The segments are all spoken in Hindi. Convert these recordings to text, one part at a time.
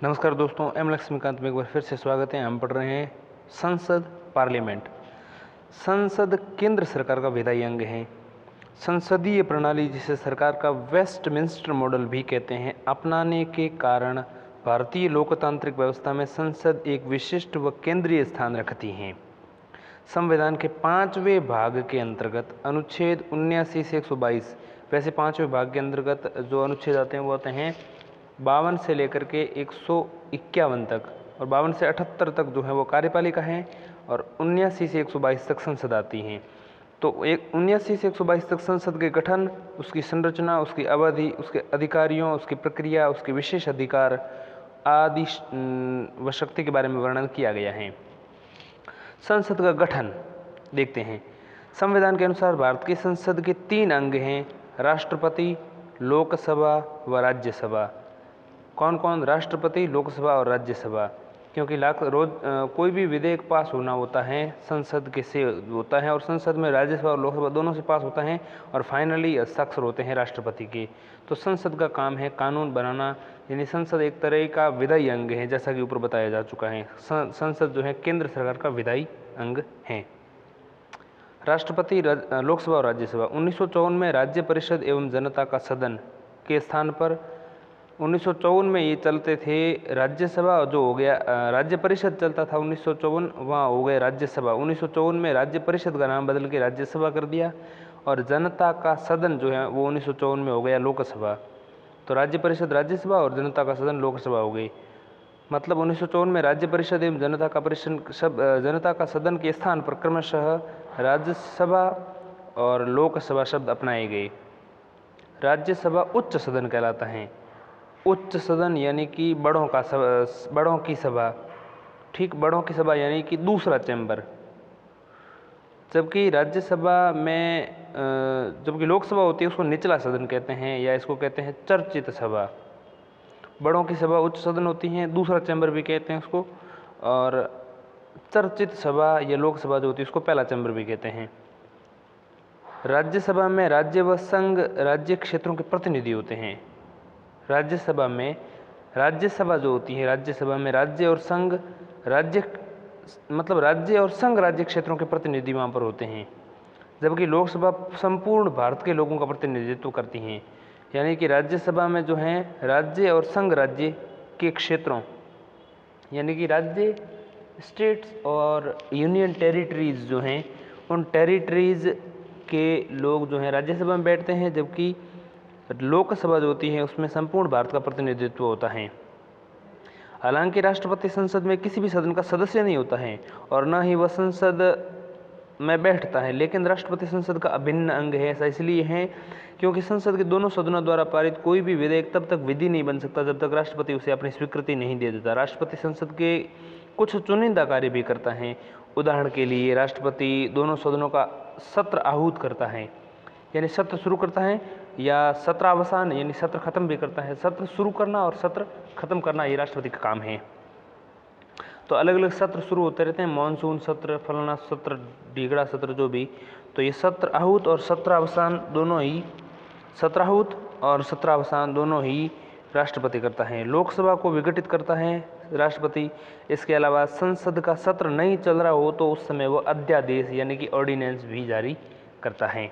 नमस्कार दोस्तों, एम लक्ष्मीकांत में एक बार फिर से स्वागत है। हम पढ़ रहे हैं संसद पार्लियामेंट। संसद केंद्र सरकार का विधायी अंग है। संसदीय प्रणाली, जिसे सरकार का वेस्टमिंस्टर मॉडल भी कहते हैं, अपनाने के कारण भारतीय लोकतांत्रिक व्यवस्था में संसद एक विशिष्ट व केंद्रीय स्थान रखती है। संविधान के 5वें भाग के अंतर्गत अनुच्छेद 79 से 122, वैसे 5वें भाग के अंतर्गत जो अनुच्छेद आते हैं वो आते हैं 52 से लेकर के 151 तक, और 52 से 78 तक जो है वो कार्यपालिका है, और 79 से 122 तक संसद आती हैं। तो 79 से 122 तक संसद के गठन, उसकी संरचना, उसकी अवधि, उसके अधिकारियों, उसकी प्रक्रिया, उसके विशेष अधिकार आदि व शक्ति के बारे में वर्णन किया गया है। संसद का गठन देखते हैं। संविधान के अनुसार भारत की संसद के 3 अंग हैं: राष्ट्रपति, लोकसभा व राज्यसभा। कौन कौन? राष्ट्रपति, लोकसभा और राज्यसभा। क्योंकि कोई भी विधेयक पास होना होता है संसद के से होता है, और संसद में राज्यसभा और लोकसभा दोनों से पास होता है, और फाइनली हस्ताक्षर होते हैं राष्ट्रपति के। तो संसद का काम है कानून बनाना, यानी संसद एक तरह का विधायी अंग है, जैसा कि ऊपर बताया जा चुका है। संसद जो है केंद्र सरकार का विधायी अंग है। राष्ट्रपति, लोकसभा और राज्यसभा। 1954 में राज्य परिषद एवं जनता का सदन के स्थान पर 1954 में ये चलते थे राज्यसभा, जो हो गया राज्य परिषद चलता था 1954, वहाँ हो गए राज्यसभा। 1954 में राज्य परिषद का नाम बदल के राज्यसभा कर दिया, और जनता का सदन जो है वो 1954 में हो गया लोकसभा। तो राज्य परिषद राज्यसभा और जनता का सदन लोकसभा हो गई। मतलब 1954 में राज्य परिषद एवं जनता का सदन के स्थान पर क्रमशः राज्यसभा और लोकसभा शब्द अपनाए गए। राज्यसभा उच्च सदन कहलाता है। उच्च सदन यानी कि बड़ों की सभा, ठीक, बड़ों की सभा यानी कि दूसरा चैम्बर। जबकि जबकि लोकसभा होती है उसको निचला सदन कहते हैं, या इसको कहते हैं चर्चित सभा। बड़ों की सभा उच्च सदन होती है, दूसरा चैम्बर भी कहते हैं उसको, और चर्चित सभा या लोकसभा जो होती है उसको पहला चैम्बर भी कहते हैं। राज्यसभा में राज्य व संघ राज्य क्षेत्रों के प्रतिनिधि होते हैं। राज्यसभा में राज्यसभा जो होती है, राज्यसभा में राज्य और संघ राज्य राज्य क्षेत्रों के प्रतिनिधि वहाँ पर होते हैं। जबकि लोकसभा संपूर्ण भारत के लोगों का प्रतिनिधित्व करती हैं। यानी कि राज्यसभा में जो है राज्य और संघ राज्य के क्षेत्रों, यानी कि राज्य, स्टेट्स और यूनियन टेरिटरीज जो हैं, उन टेरिटरीज के लोग जो हैं राज्यसभा में बैठते हैं। जबकि लोकसभा जो होती है उसमें संपूर्ण भारत का प्रतिनिधित्व होता है। हालांकि राष्ट्रपति संसद में किसी भी सदन का सदस्य नहीं होता है, और न ही वह संसद में बैठता है, लेकिन राष्ट्रपति संसद का अभिन्न अंग है। ऐसा इसलिए है क्योंकि संसद के दोनों सदनों द्वारा पारित कोई भी विधेयक तब तक विधि नहीं बन सकता जब तक राष्ट्रपति उसे अपनी स्वीकृति नहीं दे देता। राष्ट्रपति संसद के कुछ चुनिंदा कार्य भी करता है। उदाहरण के लिए राष्ट्रपति दोनों सदनों का सत्र आहूत करता है, यानी सत्र शुरू करता है, या सत्रावसान यानी सत्र खत्म भी करता है। सत्र शुरू करना और सत्र खत्म करना ये राष्ट्रपति का काम है। तो अलग अलग सत्र शुरू होते रहते हैं, मानसून सत्र, फलाना सत्र, ढीगड़ा सत्र, जो भी। तो ये सत्र आहूत और सत्रावसान दोनों ही, सत्राहूत और सत्रावसान दोनों ही राष्ट्रपति करता है। लोकसभा को विघटित करता है राष्ट्रपति। इसके अलावा संसद का सत्र नहीं चल रहा हो तो उस समय वो अध्यादेश यानी कि ऑर्डिनेंस भी जारी करता है।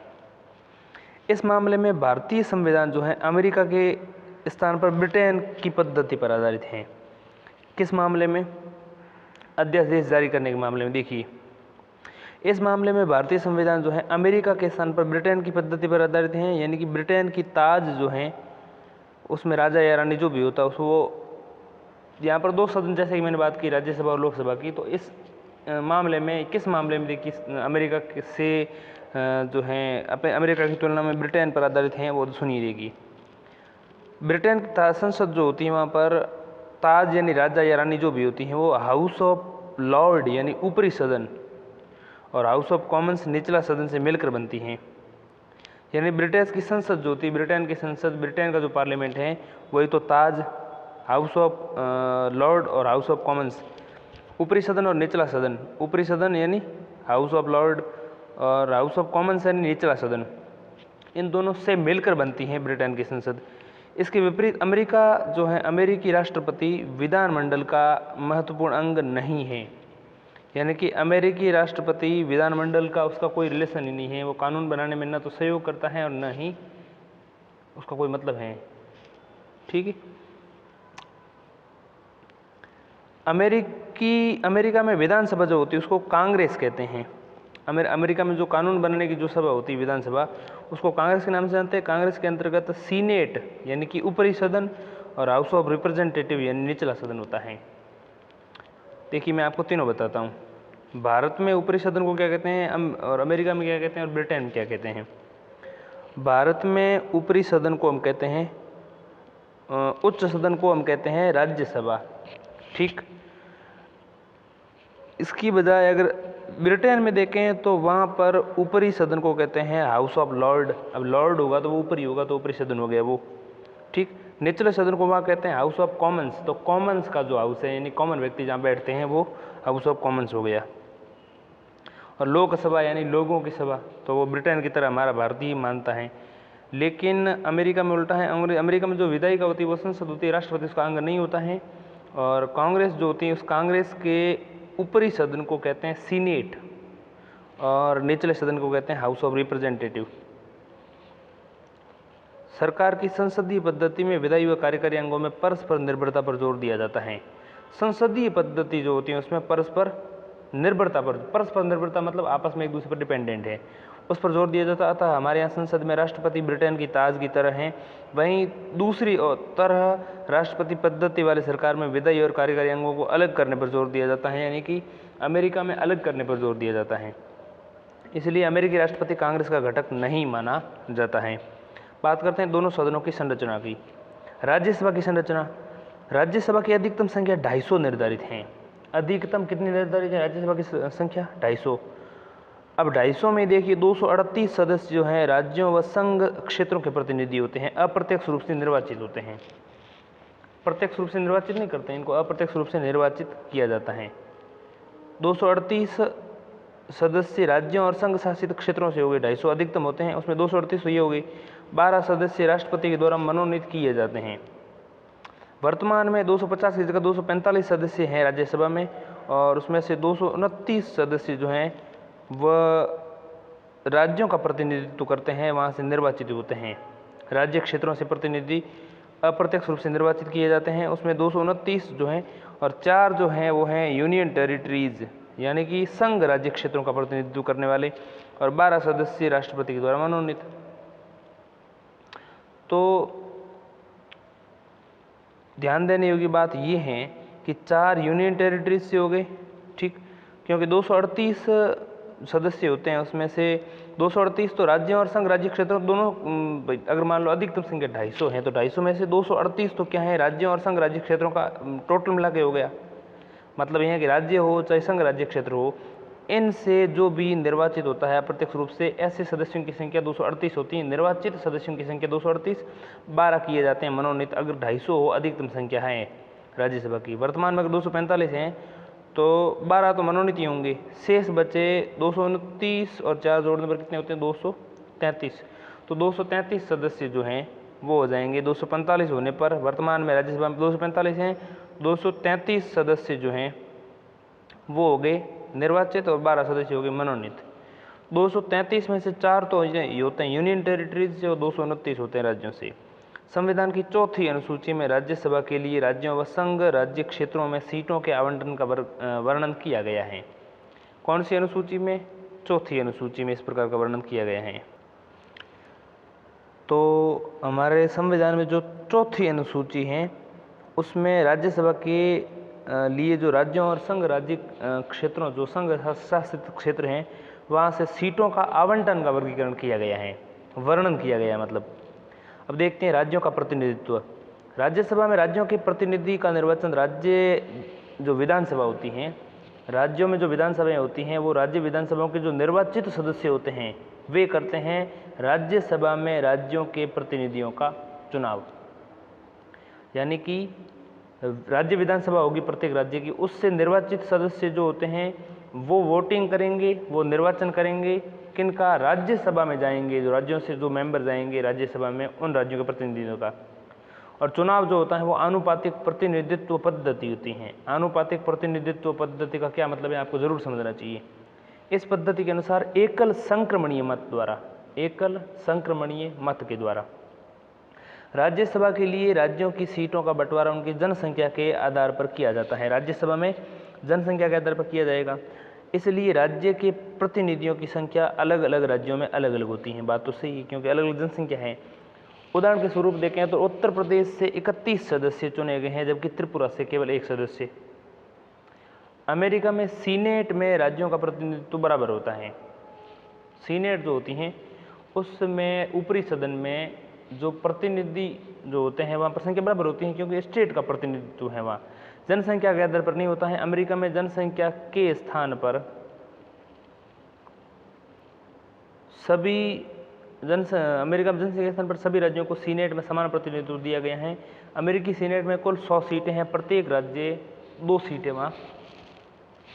इस मामले में भारतीय संविधान जो है अमेरिका के स्थान पर ब्रिटेन की पद्धति पर आधारित है। किस मामले में? अध्यादेश जारी करने के मामले में। देखिए, इस मामले में भारतीय संविधान जो है अमेरिका के स्थान पर ब्रिटेन की पद्धति पर आधारित है। यानी कि ब्रिटेन की ताज जो है उसमें राजा या रानी जो भी होता है उसको, यहाँ पर 2 सदन जैसे कि मैंने बात की राज्यसभा और लोकसभा की, तो इस मामले में, किस मामले में देखिए अमेरिका से जो है अपने अमेरिका की तुलना में ब्रिटेन पर आधारित हैं, वो सुनिए। देखिए, ब्रिटेन की संसद जो होती है वहाँ पर ताज यानी राजा या रानी जो भी होती हैं वो हाउस ऑफ लॉर्ड यानी ऊपरी सदन और हाउस ऑफ कॉमन्स निचला सदन से मिलकर बनती हैं। यानी ब्रिटिश की संसद जो होती है, ब्रिटेन की संसद, ब्रिटेन का जो पार्लियामेंट है वही तो ताज, हाउस ऑफ लॉर्ड और हाउस ऑफ कॉमन्स, ऊपरी सदन और निचला सदन। ऊपरी सदन यानी हाउस ऑफ लॉर्ड और हाउस ऑफ कॉमन्स यानी निचला सदन, इन दोनों से मिलकर बनती हैं ब्रिटेन की संसद। इसके विपरीत अमेरिका जो है, अमेरिकी राष्ट्रपति विधानमंडल का महत्वपूर्ण अंग नहीं है। यानी कि अमेरिकी राष्ट्रपति विधानमंडल का उसका कोई रिलेशन ही नहीं है। वो कानून बनाने में न तो सहयोग करता है और न ही उसका कोई मतलब है। ठीक है। अमेरिका में विधानसभा जो होती है उसको कांग्रेस कहते हैं। अमेरिका में जो कानून बनाने की जो सभा होती है विधानसभा, उसको कांग्रेस के नाम से जानते हैं। कांग्रेस के अंतर्गत सीनेट यानी कि ऊपरी सदन और हाउस ऑफ रिप्रेजेंटेटिव यानी निचला सदन होता है। देखिए मैं आपको तीनों बताता हूँ। भारत में ऊपरी सदन को क्या कहते हैं और अमेरिका में क्या कहते हैं और ब्रिटेन में क्या कहते हैं। भारत में ऊपरी सदन को हम कहते हैं, उच्च सदन को हम कहते हैं राज्यसभा। ठीक। इसकी बजाय अगर ब्रिटेन में देखें तो वहाँ पर ऊपरी सदन को कहते हैं हाउस ऑफ लॉर्ड। अब लॉर्ड होगा तो वो ऊपरी होगा, तो ऊपरी सदन हो गया वो। ठीक। निचले सदन को वहाँ कहते हैं हाउस ऑफ कॉमन्स। तो कॉमन्स का जो हाउस है यानी कॉमन व्यक्ति जहाँ बैठते हैं वो हाउस ऑफ कॉमन्स हो गया। और लोकसभा यानी लोगों की सभा, तो वो ब्रिटेन की तरह हमारा भारतीय मानता है। लेकिन अमेरिका में उल्टा है। अमेरिका में जो विधायिका होती है वो संसद होती है, राष्ट्रपति उसका अंग नहीं होता है। और कांग्रेस जो होती है उस कांग्रेस के ऊपरी सदन को कहते हैं सीनेट और निचले सदन को कहते हैं हाउस ऑफ रिप्रेजेंटेटिव। सरकार की संसदीय पद्धति में विधायी व कार्यकारी अंगों में परस्पर निर्भरता पर जोर दिया जाता है। संसदीय पद्धति जो होती है उसमें परस्पर निर्भरता मतलब आपस में एक दूसरे पर डिपेंडेंट है, उस पर जोर दिया जाता है। अतः हमारे यहाँ संसद में राष्ट्रपति ब्रिटेन की ताज की तरह हैं। वहीं दूसरी तरह राष्ट्रपति पद्धति वाली सरकार में विधायी और कार्यकारी अंगों को अलग करने पर जोर दिया जाता है, यानी कि अमेरिका में अलग करने पर जोर दिया जाता है। इसलिए अमेरिकी राष्ट्रपति कांग्रेस का घटक नहीं माना जाता है। बात करते हैं दोनों सदनों की संरचना की। राज्यसभा की संरचना। राज्यसभा की अधिकतम संख्या 250 निर्धारित हैं। अधिकतम कितनी निर्धारित है राज्यसभा की संख्या? 250। अब 250 में देखिए 238 सदस्य जो हैं राज्यों व संघ क्षेत्रों के प्रतिनिधि होते हैं, अप्रत्यक्ष रूप से निर्वाचित होते हैं। प्रत्यक्ष रूप से निर्वाचित नहीं करते हैं, इनको अप्रत्यक्ष रूप से निर्वाचित किया जाता है। 238 सदस्य राज्यों और संघ शासित क्षेत्रों से हो गए, 250 अधिकतम होते हैं, उसमें 238 ये हो गई। 12 सदस्य राष्ट्रपति के द्वारा मनोनीत किए जाते हैं। वर्तमान में 250 की जगह 245 सदस्य हैं राज्यसभा में, और उसमें से 229 सदस्य जो हैं वह राज्यों का प्रतिनिधित्व करते हैं, वहाँ से निर्वाचित होते हैं। राज्य क्षेत्रों से प्रतिनिधि अप्रत्यक्ष रूप से निर्वाचित किए जाते हैं, उसमें 229 जो हैं, और 4 जो हैं वो हैं यूनियन टेरिटरीज यानी कि संघ राज्य क्षेत्रों का प्रतिनिधित्व करने वाले, और 12 सदस्य राष्ट्रपति के द्वारा मनोनीत। तो ध्यान देने योग्य बात ये है कि 4 यूनियन टेरिटरीज से हो गए। ठीक। क्योंकि 238 सदस्य होते हैं, उसमें से 238 तो राज्यों और संघ राज्य क्षेत्रों दोनों, अगर मान लो अधिकतम संख्या 250 है तो 250 में से 238 तो क्या है राज्यों और संघ राज्य क्षेत्रों का टोटल मिला के हो गया। मतलब यह है कि राज्य हो चाहे संघ राज्य क्षेत्र हो, इनसे जो भी निर्वाचित होता है अप्रत्यक्ष रूप से, ऐसे सदस्यों की संख्या 238 होती है। निर्वाचित सदस्यों की संख्या 238, 12 किए जाते हैं मनोनीत। अगर 250 हो अधिकतम संख्या है राज्यसभा की। वर्तमान में अगर 245 हैं तो 12 तो मनोनीत ही होंगे, शेष बचे 229 और 4 जोड़ने पर कितने होते हैं? 233। तो 233 सदस्य जो हैं वो हो जाएंगे 245 होने पर। वर्तमान में राज्यसभा में 245 हैं, 233 सदस्य जो हैं वो हो गए निर्वाचित और 12 सदस्य हो गए मनोनीत। 233 में से 4 तो ये होते हैं यूनियन टेरिटरीज से और 229 होते हैं राज्यों से। संविधान की 4थी अनुसूची में राज्यसभा के लिए राज्यों व संघ राज्य क्षेत्रों में सीटों के आवंटन का वर्णन किया गया है। कौन सी अनुसूची में? 4थी अनुसूची में इस प्रकार का वर्णन किया गया है। तो हमारे संविधान में जो 4थी अनुसूची है उसमें राज्यसभा के लिए जो राज्यों और संघ राज्य क्षेत्रों, जो संघ शासित क्षेत्र हैं, वहाँ से सीटों का आवंटन का वर्गीकरण किया गया है, वर्णन किया गया है मतलब। अब देखते हैं राज्यों का प्रतिनिधित्व। राज्यसभा में राज्यों के प्रतिनिधि का निर्वाचन राज्य जो विधानसभा होती हैं, राज्यों में जो विधानसभाएं होती हैं वो राज्य विधानसभाओं के जो निर्वाचित सदस्य होते हैं वे करते हैं राज्यसभा में राज्यों के प्रतिनिधियों का चुनाव। यानी कि राज्य विधानसभा होगी प्रत्येक राज्य की, उससे निर्वाचित सदस्य जो होते हैं वो वोटिंग करेंगे, वो निर्वाचन करेंगे किनका? राज्यसभा में जाएंगे, जो राज्यों से जो मेंबर जाएंगे राज्यसभा में उन राज्यों के प्रतिनिधियों का। और चुनाव जो होता है वो आनुपातिक प्रतिनिधित्व पद्धति होती है। आनुपातिक प्रतिनिधित्व पद्धति का क्या मतलब है आपको जरूर समझना चाहिए। इस पद्धति के अनुसार एकल संक्रमणीय मत के द्वारा राज्यसभा के लिए राज्यों की सीटों का बंटवारा उनकी जनसंख्या के आधार पर किया जाता है। राज्यसभा में जनसंख्या के आधार पर किया जाएगा, इसलिए राज्य के प्रतिनिधियों की संख्या अलग अलग राज्यों में अलग अलग होती है। बात तो सही है, क्योंकि अलग अलग जनसंख्या है। उदाहरण के स्वरूप देखें तो उत्तर प्रदेश से 31 सदस्य चुने गए हैं, जबकि त्रिपुरा से केवल 1 सदस्य। अमेरिका में सीनेट में राज्यों का प्रतिनिधित्व बराबर होता है। सीनेट जो होती हैं उसमें ऊपरी सदन में जो प्रतिनिधि जो होते हैं वहाँ पर संख्या बराबर होती है, क्योंकि स्टेट का प्रतिनिधित्व है, वहाँ जनसंख्या के आधार पर नहीं होता है। अमेरिका में जनसंख्या के स्थान पर अमेरिका में जनसंख्या के स्थान पर सभी राज्यों को सीनेट में समान प्रतिनिधित्व दिया गया है। अमेरिकी सीनेट में कुल 100 सीटें हैं, प्रत्येक राज्य 2 सीटें वहाँ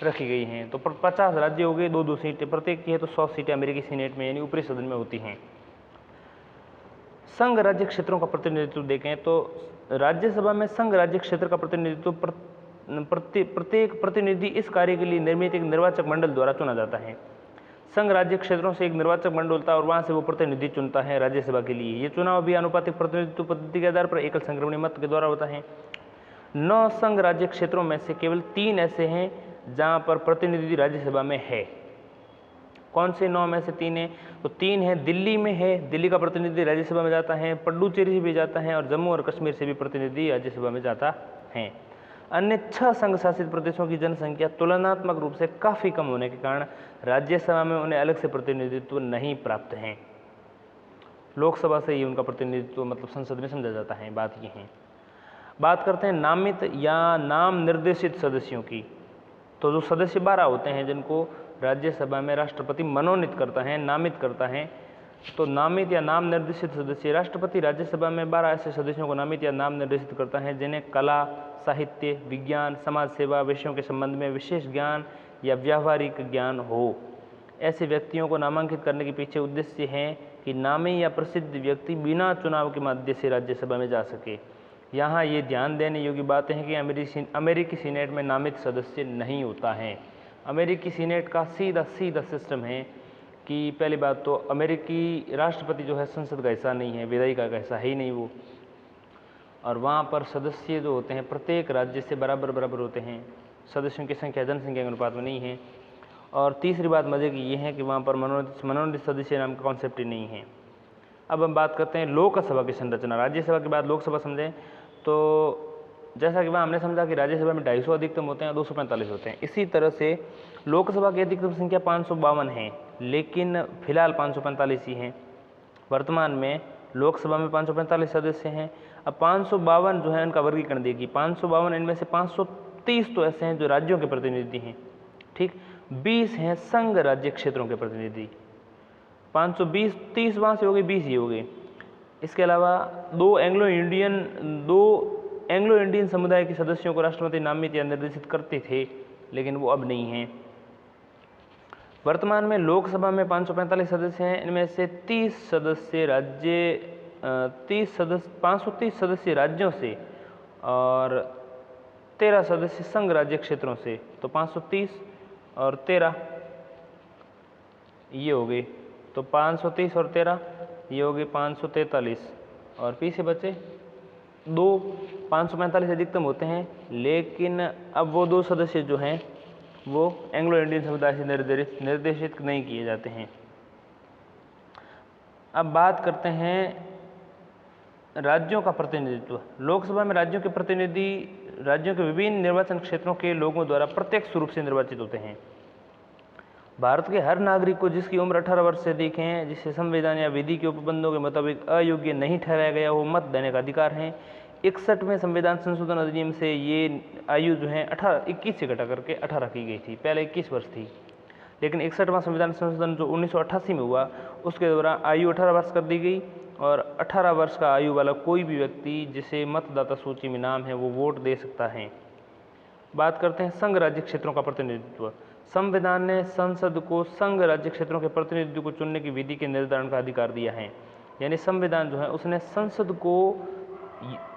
रखी गई हैं। तो 50 राज्य हो गए, 2-2 सीटें प्रत्येक की है, तो 100 सीटें अमेरिकी सीनेट में यानी ऊपरी सदन में होती हैं। संघ राज्य क्षेत्रों का प्रतिनिधित्व देखें तो राज्यसभा में संघ राज्य क्षेत्र का प्रतिनिधित्व प्रत्येक प्रतिनिधि इस कार्य के लिए निर्मित एक निर्वाचक मंडल द्वारा चुना जाता है। संघ राज्य क्षेत्रों से एक निर्वाचक मंडल होता है और वहां से वो प्रतिनिधि चुनता है राज्यसभा के लिए। ये चुनाव भी आनुपातिक प्रतिनिधित्व पद्धति के आधार पर एकल संक्रमणीय मत के द्वारा होता है। 9 संघ राज्य क्षेत्रों में से केवल 3 ऐसे हैं जहां पर प्रतिनिधि राज्यसभा में है। कौन से 9 में से 3 है? तो 3 है, दिल्ली में है, दिल्ली का प्रतिनिधि राज्यसभा में जाता है, पुडुचेरी से भी जाता है और जम्मू और कश्मीर से भी प्रतिनिधि राज्यसभा में जाता है। अन्य 6 संघ शासित प्रदेशों की जनसंख्या तुलनात्मक रूप से काफ़ी कम होने के कारण राज्यसभा में उन्हें अलग से प्रतिनिधित्व नहीं प्राप्त है। लोकसभा से ही उनका प्रतिनिधित्व मतलब संसद में समझा जाता है। बात ये है। बात करते हैं नामित या नाम निर्देशित सदस्यों की। तो जो सदस्य 12 होते हैं जिनको राज्यसभा में राष्ट्रपति मनोनीत करता है, नामित करता है, तो नामित या नाम निर्देशित सदस्य राष्ट्रपति राज्यसभा में 12 ऐसे सदस्यों को नामित या नाम निर्देशित करता है जिन्हें कला, साहित्य, विज्ञान, समाज सेवा विषयों के संबंध में विशेष ज्ञान या व्यावहारिक ज्ञान हो। ऐसे व्यक्तियों को नामांकित करने के पीछे उद्देश्य है कि नामी या प्रसिद्ध व्यक्ति बिना चुनाव के माध्यम से राज्यसभा में जा सके। यहाँ ये ध्यान देने योग्य बात है कि अमेरिकी सीनेट में नामित सदस्य नहीं होता है। अमेरिकी सीनेट का सीधा सिस्टम है कि पहली बात तो अमेरिकी राष्ट्रपति जो है संसद का हिस्सा नहीं है, विधायिका का हिस्सा है ही नहीं वो, और वहाँ पर सदस्य जो होते हैं प्रत्येक राज्य से बराबर होते हैं। सदस्यों की संख्या जनसंख्या के अनुपात में नहीं है। और तीसरी बात मजे की ये है कि वहाँ पर मनोनीत सदस्य नाम का कॉन्सेप्ट ही नहीं है। अब हम बात करते हैं लोकसभा की संरचना। राज्यसभा के बाद लोकसभा समझें तो जैसा कि वहाँ हमने समझा कि राज्यसभा में 250 अधिकतम होते हैं और 245 होते हैं, इसी तरह से लोकसभा की अधिकतम संख्या 552 है, लेकिन फिलहाल 545 ही हैं। वर्तमान में लोकसभा में 545 सदस्य हैं। अब 552 जो है उनका वर्गीकरण देखिए। 552 इनमें से 530 तो ऐसे हैं जो राज्यों के प्रतिनिधि हैं, ठीक, 20 हैं संघ राज्य क्षेत्रों के प्रतिनिधि। 520 30 वहाँ से हो गए, 20 ये हो गए। इसके अलावा 2 एंग्लो इंडियन समुदाय के सदस्यों को राष्ट्रपति नामित या निर्देशित करते थे, लेकिन वो अब नहीं हैं। वर्तमान में लोकसभा में 545 सदस्य हैं। इनमें से 530 सदस्य राज्यों से और 13 सदस्य संघ राज्य क्षेत्रों से। तो 530 और 13 ये हो गए, तो 530 और 13 ये हो गए 543, और पीछे बचे 2। 545 अधिकतम होते हैं, लेकिन अब वो 2 सदस्य जो हैं वो एंग्लो इंडियन समुदाय से निर्देशित नहीं किए जाते हैं। अब बात करते हैं राज्यों का प्रतिनिधित्व। लोकसभा में राज्यों के प्रतिनिधि राज्यों के विभिन्न निर्वाचन क्षेत्रों के लोगों द्वारा प्रत्यक्ष रूप से निर्वाचित होते हैं। भारत के हर नागरिक को जिसकी उम्र 18 वर्ष से अधिक है, जिसे संविधान या विधि के उपबंधों के मुताबिक अयोग्य नहीं ठहराया गया, वो मत देने का अधिकार है। 61वें संविधान संशोधन अधिनियम से ये आयु जो है 21 से घटा करके 18 की गई थी। पहले 21 वर्ष थी, लेकिन 61वां संविधान संशोधन जो 1988 में हुआ उसके दौरान आयु 18 वर्ष कर दी गई, और 18 वर्ष का आयु वाला कोई भी व्यक्ति जिसे मतदाता सूची में नाम है वो वोट दे सकता है। बात करते हैं संघ राज्य क्षेत्रों का प्रतिनिधित्व। संविधान ने संसद को संघ राज्य क्षेत्रों के प्रतिनिधित्व को चुनने की विधि के निर्धारण का अधिकार दिया है। यानी संविधान जो है उसने संसद को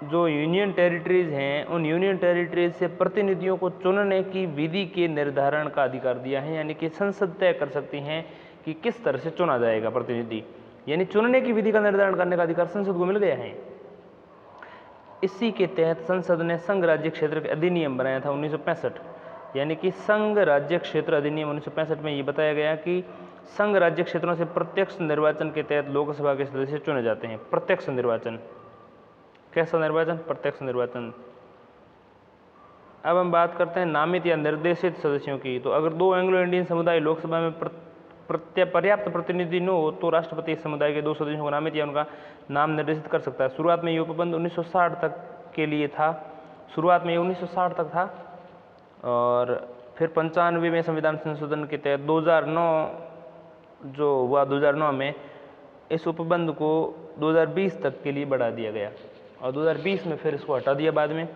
जो यूनियन टेरिटरीज हैं उन यूनियन टेरिटरीज से प्रतिनिधियों को चुनने की विधि के निर्धारण का अधिकार दिया है, यानी कि संसद तय कर सकती हैं कि किस तरह से चुना जाएगा प्रतिनिधि, यानी चुनने की विधि का निर्धारण करने का अधिकार संसद को मिल गया है। इसी के तहत संसद ने संघ राज्य क्षेत्र के अधिनियम बनाया था 1965, यानी कि संघ राज्य क्षेत्र अधिनियम 1965 में ये बताया गया कि संघ राज्य क्षेत्रों से प्रत्यक्ष निर्वाचन के तहत लोकसभा के सदस्य चुने जाते हैं। प्रत्यक्ष निर्वाचन, कैसा निर्वाचन? प्रत्यक्ष निर्वाचन। अब हम बात करते हैं नामित या निर्देशित सदस्यों की। तो अगर 2 एंग्लो इंडियन समुदाय लोकसभा में पर्याप्त प्रतिनिधि न हो तो राष्ट्रपति इस समुदाय के 2 सदस्यों को नामित या उनका नाम निर्देशित कर सकता है। शुरुआत में ये उपबंध 1960 तक के लिए था, शुरुआत में ये 1960 तक था, और फिर 95 में संविधान संशोधन के तहत 2009 जो हुआ, 2009 में इस उपबंध को 2020 तक के लिए बढ़ा दिया गया और 2020 में फिर इसको हटा दिया बाद में।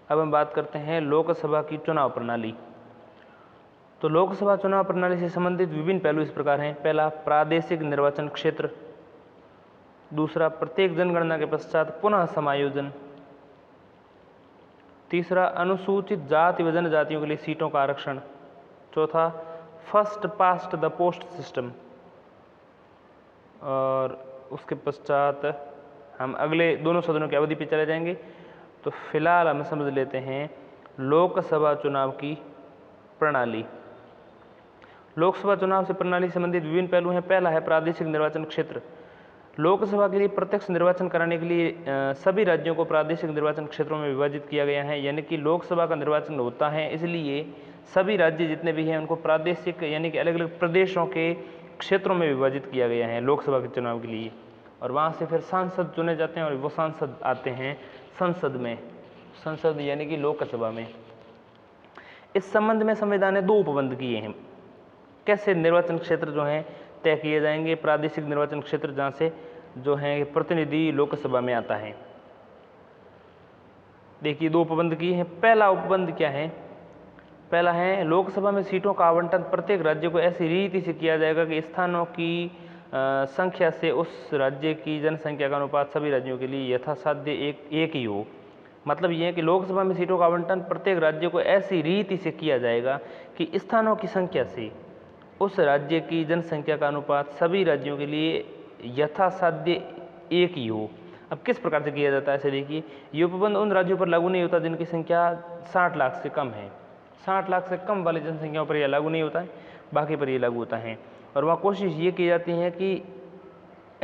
अब हम बात करते हैं लोकसभा की चुनाव प्रणाली। तो लोकसभा चुनाव प्रणाली से संबंधित विभिन्न पहलू इस प्रकार हैं। पहला, प्रादेशिक निर्वाचन क्षेत्र। दूसरा, प्रत्येक जनगणना के पश्चात पुनः समायोजन। तीसरा, अनुसूचित जाति व जनजातियों के लिए सीटों का आरक्षण। चौथा, first past the post system. और उसके पश्चात हम अगले दोनों सदनों की अवधि पर चले जाएंगे। तो फिलहाल हम समझ लेते हैं लोकसभा चुनाव की प्रणाली। लोकसभा चुनाव से प्रणाली से संबंधित विभिन्न पहलू हैं। पहला है प्रादेशिक निर्वाचन क्षेत्र। लोकसभा के लिए प्रत्यक्ष निर्वाचन कराने के लिए सभी राज्यों को प्रादेशिक निर्वाचन क्षेत्रों में विभाजित किया गया है, यानी कि लोकसभा का निर्वाचन होता है, इसलिए सभी राज्य जितने भी हैं उनको प्रादेशिक यानी कि अलग अलग प्रदेशों के क्षेत्रों में विभाजित किया गया है लोकसभा के चुनाव के लिए, और वहाँ से फिर सांसद चुने जाते हैं और वो सांसद आते हैं संसद में, संसद यानी कि लोकसभा में। इस संबंध में संविधान ने 2 उपबंध किए हैं। कैसे निर्वाचन क्षेत्र जो हैं तय किए जाएंगे? प्रादेशिक निर्वाचन क्षेत्र जहाँ से जो है प्रतिनिधि लोकसभा में आता है। देखिए 2 उपबंध किए हैं। पहला उपबंध क्या है? पहला है लोकसभा में सीटों का आवंटन प्रत्येक राज्य को ऐसी रीति से किया जाएगा कि स्थानों की संख्या से उस राज्य की जनसंख्या का अनुपात सभी राज्यों के लिए यथासाध्य एक ही हो। मतलब ये है कि लोकसभा में सीटों का आवंटन प्रत्येक राज्य को ऐसी रीति से किया जाएगा कि स्थानों की संख्या से उस राज्य की जनसंख्या का अनुपात सभी राज्यों के लिए यथासाध्य एक ही हो। अब किस प्रकार से किया जाता है ऐसे देखिए, ये उपबंध उन राज्यों पर लागू नहीं होता जिनकी संख्या 60 लाख से कम है। 60 लाख से कम वाली जनसंख्याओं पर यह लागू नहीं होता है, बाकी पर यह लागू होता है। और वहाँ कोशिश ये की जाती है कि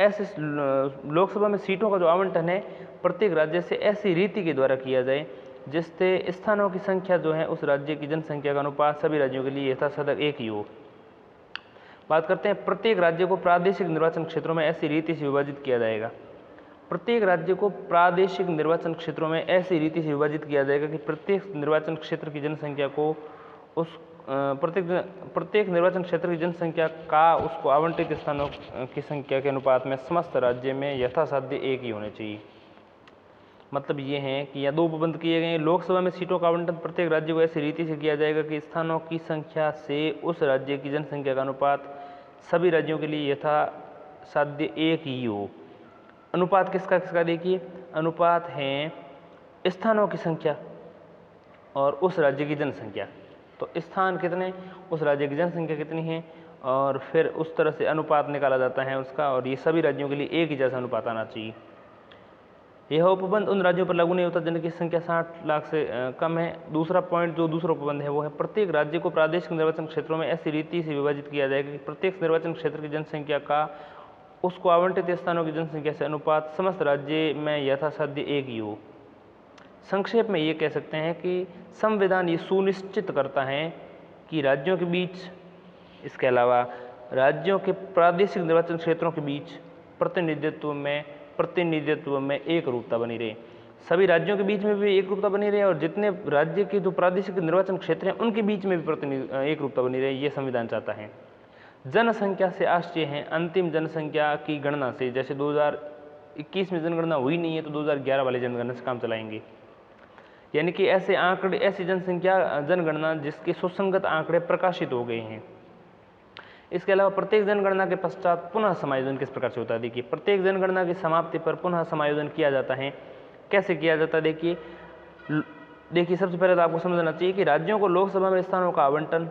ऐसे लोकसभा में सीटों का जो आवंटन है प्रत्येक राज्य से ऐसी रीति के द्वारा किया जाए जिससे स्थानों की संख्या जो है उस राज्य की जनसंख्या का अनुपात सभी राज्यों के लिए यथासाध्य एक ही हो। बात करते हैं प्रत्येक राज्य को प्रादेशिक निर्वाचन क्षेत्रों में ऐसी रीति से विभाजित किया जाएगा। प्रत्येक राज्य को प्रादेशिक निर्वाचन क्षेत्रों में ऐसी रीति से विभाजित किया जाएगा कि प्रत्येक निर्वाचन क्षेत्र की जनसंख्या को उस प्रत्येक निर्वाचन क्षेत्र की जनसंख्या का उसको आवंटित स्थानों की संख्या के अनुपात में समस्त राज्य में यथासाध्य एक ही होने चाहिए। मतलब ये है कि यह 2 उपबंध किए गए हैं। लोकसभा में सीटों का आवंटन प्रत्येक राज्य को ऐसी रीति से किया जाएगा कि स्थानों की संख्या से उस राज्य की जनसंख्या का अनुपात सभी राज्यों के लिए यथासाध्य एक ही हो। अनुपात किसका किसका? देखिए अनुपात है स्थानों की संख्या और उस राज्य की जनसंख्या। तो स्थान कितने, उस राज्य की जनसंख्या कितनी है, और फिर उस तरह से अनुपात निकाला जाता है उसका, और ये सभी राज्यों के लिए एक ही जैसा अनुपात आना चाहिए। यह उपबंध उन राज्यों पर लागू नहीं होता जिनकी संख्या 60 लाख से कम है। दूसरा पॉइंट जो दूसरा उपबंध है वो है प्रत्येक राज्य को प्रादेशिक निर्वाचन क्षेत्रों में ऐसी रीति से विभाजित किया जाएगा कि प्रत्येक निर्वाचन क्षेत्र की जनसंख्या का उसको आवंटित स्थानों की जनसंख्या से अनुपात समस्त राज्य में यथासाध्य एक ही हो। संक्षेप में ये कह सकते हैं कि संविधान ये सुनिश्चित करता है कि राज्यों के बीच, इसके अलावा राज्यों के प्रादेशिक निर्वाचन क्षेत्रों के बीच प्रतिनिधित्व में एक रूपता बनी रहे। सभी राज्यों के बीच में भी एक रूपता बनी रहे और जितने राज्य के जो प्रादेशिक निर्वाचन क्षेत्र हैं उनके बीच में भी एक रूपता बनी रहे, ये संविधान चाहता है। जनसंख्या से आश्चर्य है अंतिम जनसंख्या की गणना से, जैसे 2021 में जनगणना हुई नहीं है तो 2011 वाले जनगणना से काम चलाएंगे, यानी कि ऐसे आंकड़े, ऐसी जनसंख्या जनगणना जिसके सुसंगत आंकड़े प्रकाशित हो गए हैं। इसके अलावा प्रत्येक जनगणना के पश्चात पुनः समायोजन किस प्रकार से होता है? देखिए, प्रत्येक जनगणना की समाप्ति पर पुनः समायोजन किया जाता है। कैसे किया जाता है? देखिए सबसे पहले तो आपको समझना चाहिए कि राज्यों को लोकसभा में स्थानों का आवंटन,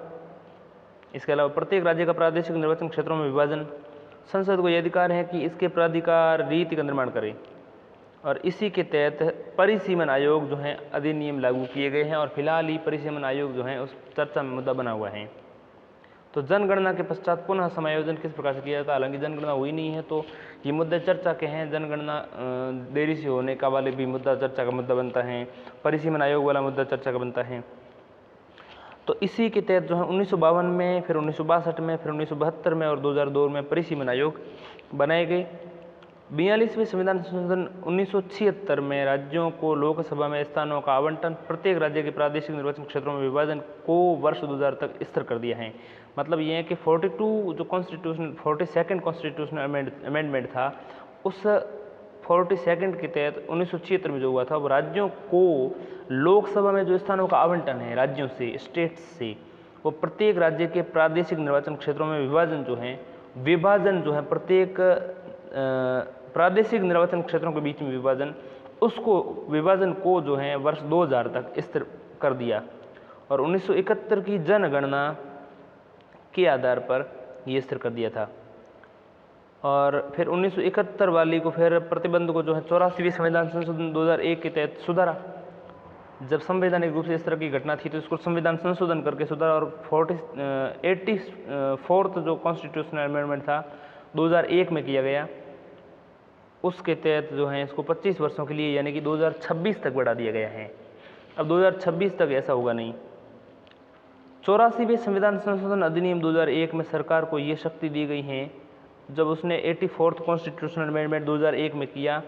इसके अलावा प्रत्येक राज्य का प्रादेशिक निर्वाचन क्षेत्रों में विभाजन, संसद को यह अधिकार है कि इसके प्राधिकार रीति का निर्माण करे, और इसी के तहत परिसीमन आयोग जो है अधिनियम लागू किए गए हैं, और फिलहाल ही परिसीमन आयोग जो है उस चर्चा में मुद्दा बना हुआ है। तो जनगणना के पश्चात पुनः समायोजन किस प्रकार से किया जाता है? हालांकि जनगणना हुई नहीं है तो ये मुद्दे चर्चा के हैं। जनगणना देरी से होने का वाले भी मुद्दा चर्चा का मुद्दा बनता है, परिसीमन आयोग वाला मुद्दा चर्चा का बनता है। तो इसी के तहत जो है 1952 में, फिर 1962 में, फिर 1972 में और 2002 में परिसीमन आयोग बनाए गए। 42वें संविधान संशोधन 1976 में राज्यों को लोकसभा में स्थानों का आवंटन, प्रत्येक राज्य के प्रादेशिक निर्वाचन क्षेत्रों में विभाजन को वर्ष 2000 तक स्थिर कर दिया है। मतलब ये है कि 42 जो कॉन्स्टिट्यूशन 42nd कॉन्स्टिट्यूशनल अमेंडमेंट था, उस 42nd के तहत 1976 में जो हुआ था, वो राज्यों को लोकसभा में जो स्थानों का आवंटन है राज्यों से, स्टेट्स से, वो प्रत्येक राज्य के प्रादेशिक निर्वाचन क्षेत्रों में विभाजन जो है प्रत्येक प्रादेशिक निर्वाचन क्षेत्रों के बीच में विभाजन को जो है वर्ष 2000 तक स्थिर कर दिया, और 1971 की जनगणना के आधार पर ये स्थिर कर दिया था। और फिर 1971 वाली को फिर प्रतिबंध को जो है 84वें संविधान संशोधन 2001 के तहत सुधारा। जब संवैधानिक रूप से इस तरह की घटना थी तो इसको संविधान संशोधन करके सुधारा, और 84th जो कॉन्स्टिट्यूशनल अमेंडमेंट था 2001 में किया गया, उसके तहत जो है इसको 25 वर्षों के लिए यानी कि 2026 तक बढ़ा दिया गया है। अब 2026 तक ऐसा होगा नहीं। 84वें संविधान संशोधन अधिनियम 2001 में सरकार को ये शक्ति दी गई है, जब उसने 84th कॉन्स्टिट्यूशनल अमेंडमेंट 2001 में किया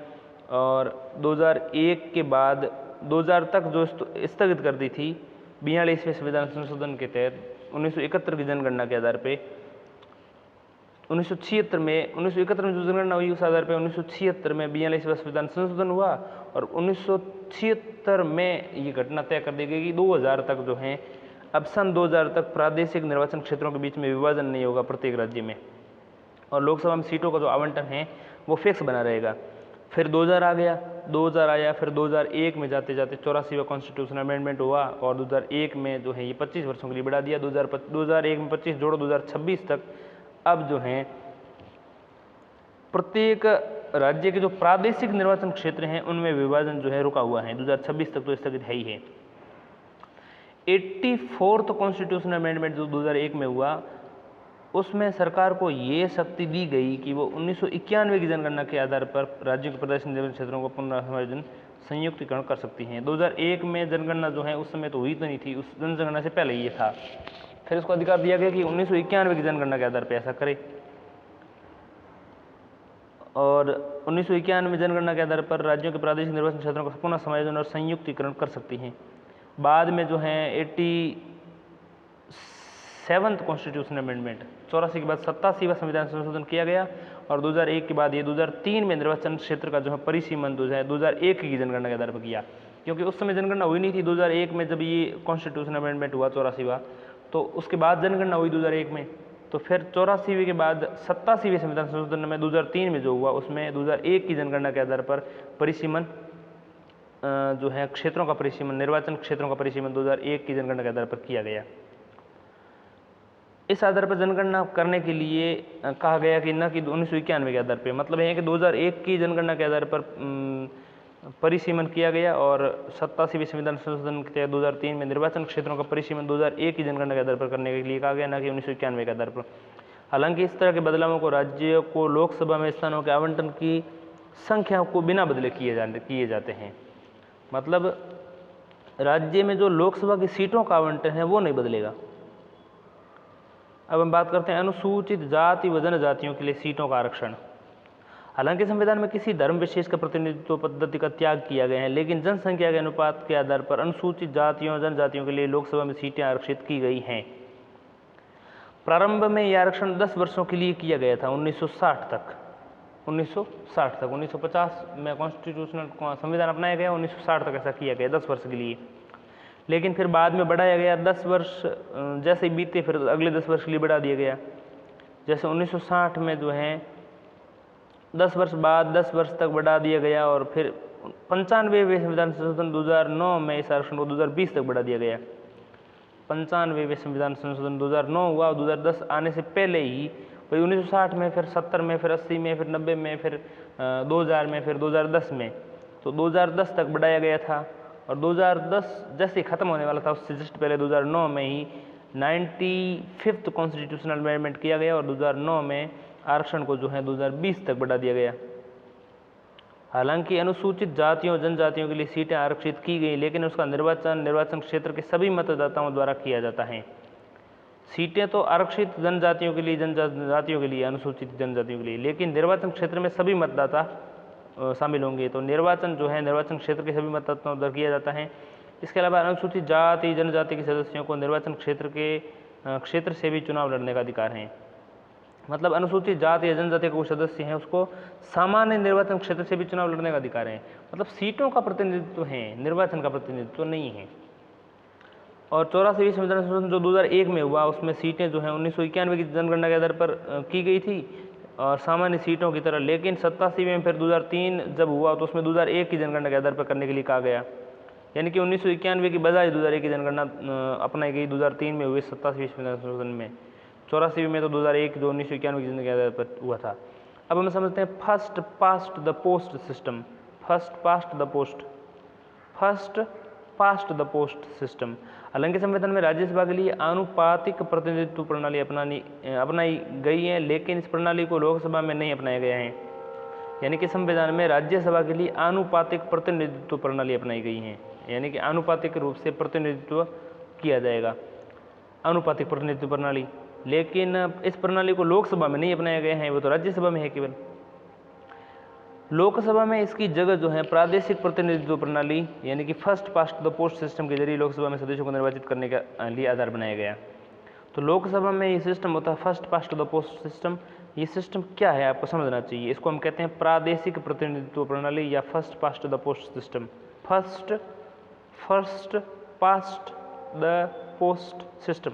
और 2001 के बाद 2000 तक जो स्थगित कर दी थी 42वें संविधान संशोधन के तहत 1971 की जनगणना के आधार पे, 1971 में जो जनगणना हुई उस आधार पे 1976 में 42वां संविधान संशोधन हुआ, और 1976 में ये घटना तय कर दी गई कि 2000 तक जो है, अब सन 2000 तक प्रादेशिक निर्वाचन क्षेत्रों के बीच में विभाजन नहीं होगा प्रत्येक राज्य में, और लोकसभा में सीटों का जो आवंटन है वो फिक्स बना रहेगा। फिर 2000 आया, फिर 2001 में जाते जाते 84वां कॉन्स्टिट्यूशनल अमेंडमेंट हुआ, और 2001 में जो है ये 25 वर्षों के लिए बढ़ा दिया। 2001 में 25 जोड़ो 2026 तक अब जो है प्रत्येक राज्य के जो प्रादेशिक निर्वाचन क्षेत्र हैं उनमें विभाजन जो है रुका हुआ है, 2026 तक तो स्थगित है ही है। 84th कॉन्स्टिट्यूशनल अमेंडमेंट जो 2001 में हुआ, उसमें सरकार को ये शक्ति दी गई कि वो 1991 की जनगणना के आधार पर राज्यों के प्रादेशिक निर्वाचन क्षेत्रों को पुनर्समायोजन संयुक्तिकरण कर सकती हैं। 2001 में जनगणना जो है उस समय तो हुई तो नहीं थी, उस जनगणना से पहले ये था। फिर उसको अधिकार दिया गया कि 1991 की जनगणना के आधार पर ऐसा करे, और 1991 जनगणना के आधार पर राज्यों के प्रादेशिक निर्वाचन क्षेत्रों का पुनः समायोजन और संयुक्तिकरण कर सकती हैं। बाद में जो है 87th कॉन्स्टिट्यूशनल अमेंडमेंट 84 के बाद 87वां संविधान संशोधन किया गया, और 2001 के बाद ये 2003 में निर्वाचन क्षेत्र का जो है परिसीमन 2001 की जनगणना के आधार पर किया, क्योंकि उस समय जनगणना हुई नहीं थी। 2001 में जब ये कॉन्स्टिट्यूशनल अमेंडमेंट हुआ 84वां, तो उसके बाद जनगणना हुई 2001 में, तो फिर 84वें के बाद 87वें संविधान संशोधन में 2003 में जो हुआ उसमें 2001 की जनगणना के आधार पर परिसीमन जो है क्षेत्रों का परिसीमन, निर्वाचन क्षेत्रों का परिसीमन 2001 की जनगणना के आधार पर किया गया। इस आधार पर जनगणना करने के लिए कहा गया कि न कि 1991 के आधार पर, मतलब है कि 2001 की जनगणना के आधार पर परिसीमन किया गया, और 87वें संविधान संशोधन के तहत 2003 में निर्वाचन क्षेत्रों का परिसीमन 2001 की जनगणना के आधार पर करने के लिए कहा गया, न कि 1991 के आधार पर। हालांकि इस तरह के बदलावों को राज्य को लोकसभा में स्थानों के आवंटन की संख्या को बिना बदले किए जाते हैं। मतलब राज्य में जो लोकसभा की सीटों का आवंटन है वो नहीं बदलेगा। अब हम बात करते हैं अनुसूचित जाति व जनजातियों के लिए सीटों का आरक्षण। हालांकि संविधान में किसी धर्म विशेष का प्रतिनिधित्व पद्धति का त्याग किया गया है, लेकिन जनसंख्या के अनुपात के आधार पर अनुसूचित जातियों जनजातियों के लिए लोकसभा में सीटें आरक्षित की गई हैं। प्रारंभ में यह आरक्षण 10 वर्षों के लिए किया गया था, 1960 तक। 1950 में कॉन्स्टिट्यूशनल संविधान अपनाया गया, 1960 तक ऐसा किया गया 10 वर्ष के लिए। लेकिन फिर बाद में बढ़ाया गया 10 वर्ष जैसे ही बीते फिर अगले 10 वर्ष के लिए बढ़ा दिया गया। जैसे 1960 में जो है 10 वर्ष बाद 10 वर्ष तक बढ़ा दिया गया, और फिर 95वें संविधान संशोधन 2009 में इस आरक्षण को 2020 तक बढ़ा दिया गया। 95वें संविधान संशोधन 2009 हुआ, और 2010 आने से पहले ही वही 1960 में, फिर 70 में, फिर 80 में, फिर 90 में, फिर 2000 में, फिर 2010 में, तो 2010 तक बढ़ाया गया था। और 2010 जैसे ख़त्म होने वाला था उससे जस्ट पहले 2009 में ही 95th कॉन्स्टिट्यूशनल अमेंडमेंट किया गया, और 2009 में आरक्षण को जो है 2020 तक बढ़ा दिया गया। हालांकि अनुसूचित जातियों और जनजातियों के लिए सीटें आरक्षित की गई, लेकिन उसका निर्वाचन क्षेत्र के सभी मतदाताओं द्वारा किया जाता है। सीटें तो आरक्षित जनजातियों के लिए, जनजातियों के लिए, अनुसूचित जनजातियों के लिए, लेकिन निर्वाचन क्षेत्र में सभी मतदाता शामिल होंगे। तो निर्वाचन जो है निर्वाचन क्षेत्र के सभी मतदाताओं द्वारा किया जाता है। इसके अलावा अनुसूचित जाति जनजाति के सदस्यों को निर्वाचन क्षेत्र से भी चुनाव लड़ने का अधिकार है। मतलब अनुसूचित जाति या जनजाति के कोई सदस्य हैं उसको सामान्य निर्वाचन क्षेत्र से भी चुनाव लड़ने का अधिकार है। मतलब सीटों का प्रतिनिधित्व है, निर्वाचन का प्रतिनिधित्व नहीं है। और 84वें संविधान संशोधन जो 2001 में हुआ, उसमें सीटें जो हैं 1991 की जनगणना के आधार पर की गई थी और सामान्य सीटों की तरह, लेकिन 87 में फिर 2003 जब हुआ तो उसमें 2001 की जनगणना के आधार पर करने के लिए कहा गया। यानी कि 1991 की बजाय 2001 की जनगणना अपनाई गई 2003 में हुए 87वें संविधान संशोधन में। 84 में तो 2001 जो 1991 की जनगणना के आधार पर हुआ था। अब हम समझते हैं first past the post system. First past the post system. हालांकि संविधान में राज्यसभा के लिए आनुपातिक प्रतिनिधित्व प्रणाली अपनाई गई है, लेकिन इस प्रणाली को लोकसभा में नहीं अपनाया गया है। यानी कि संविधान में राज्यसभा के लिए आनुपातिक प्रतिनिधित्व प्रणाली अपनाई गई है, यानी कि आनुपातिक रूप से प्रतिनिधित्व किया जाएगा, आनुपातिक प्रतिनिधित्व प्रणाली। लेकिन इस प्रणाली को लोकसभा में नहीं अपनाया गया है, वो तो राज्यसभा में है केवल। लोकसभा में इसकी जगह जो है प्रादेशिक प्रतिनिधित्व प्रणाली यानी कि first past the post system के जरिए लोकसभा में सदस्यों को निर्वाचित करने के लिए आधार बनाया गया। तो लोकसभा में ये सिस्टम होता है first past the post system. ये सिस्टम क्या है आपको समझना चाहिए। इसको हम कहते हैं प्रादेशिक प्रतिनिधित्व प्रणाली या first past the post system. First past the post system.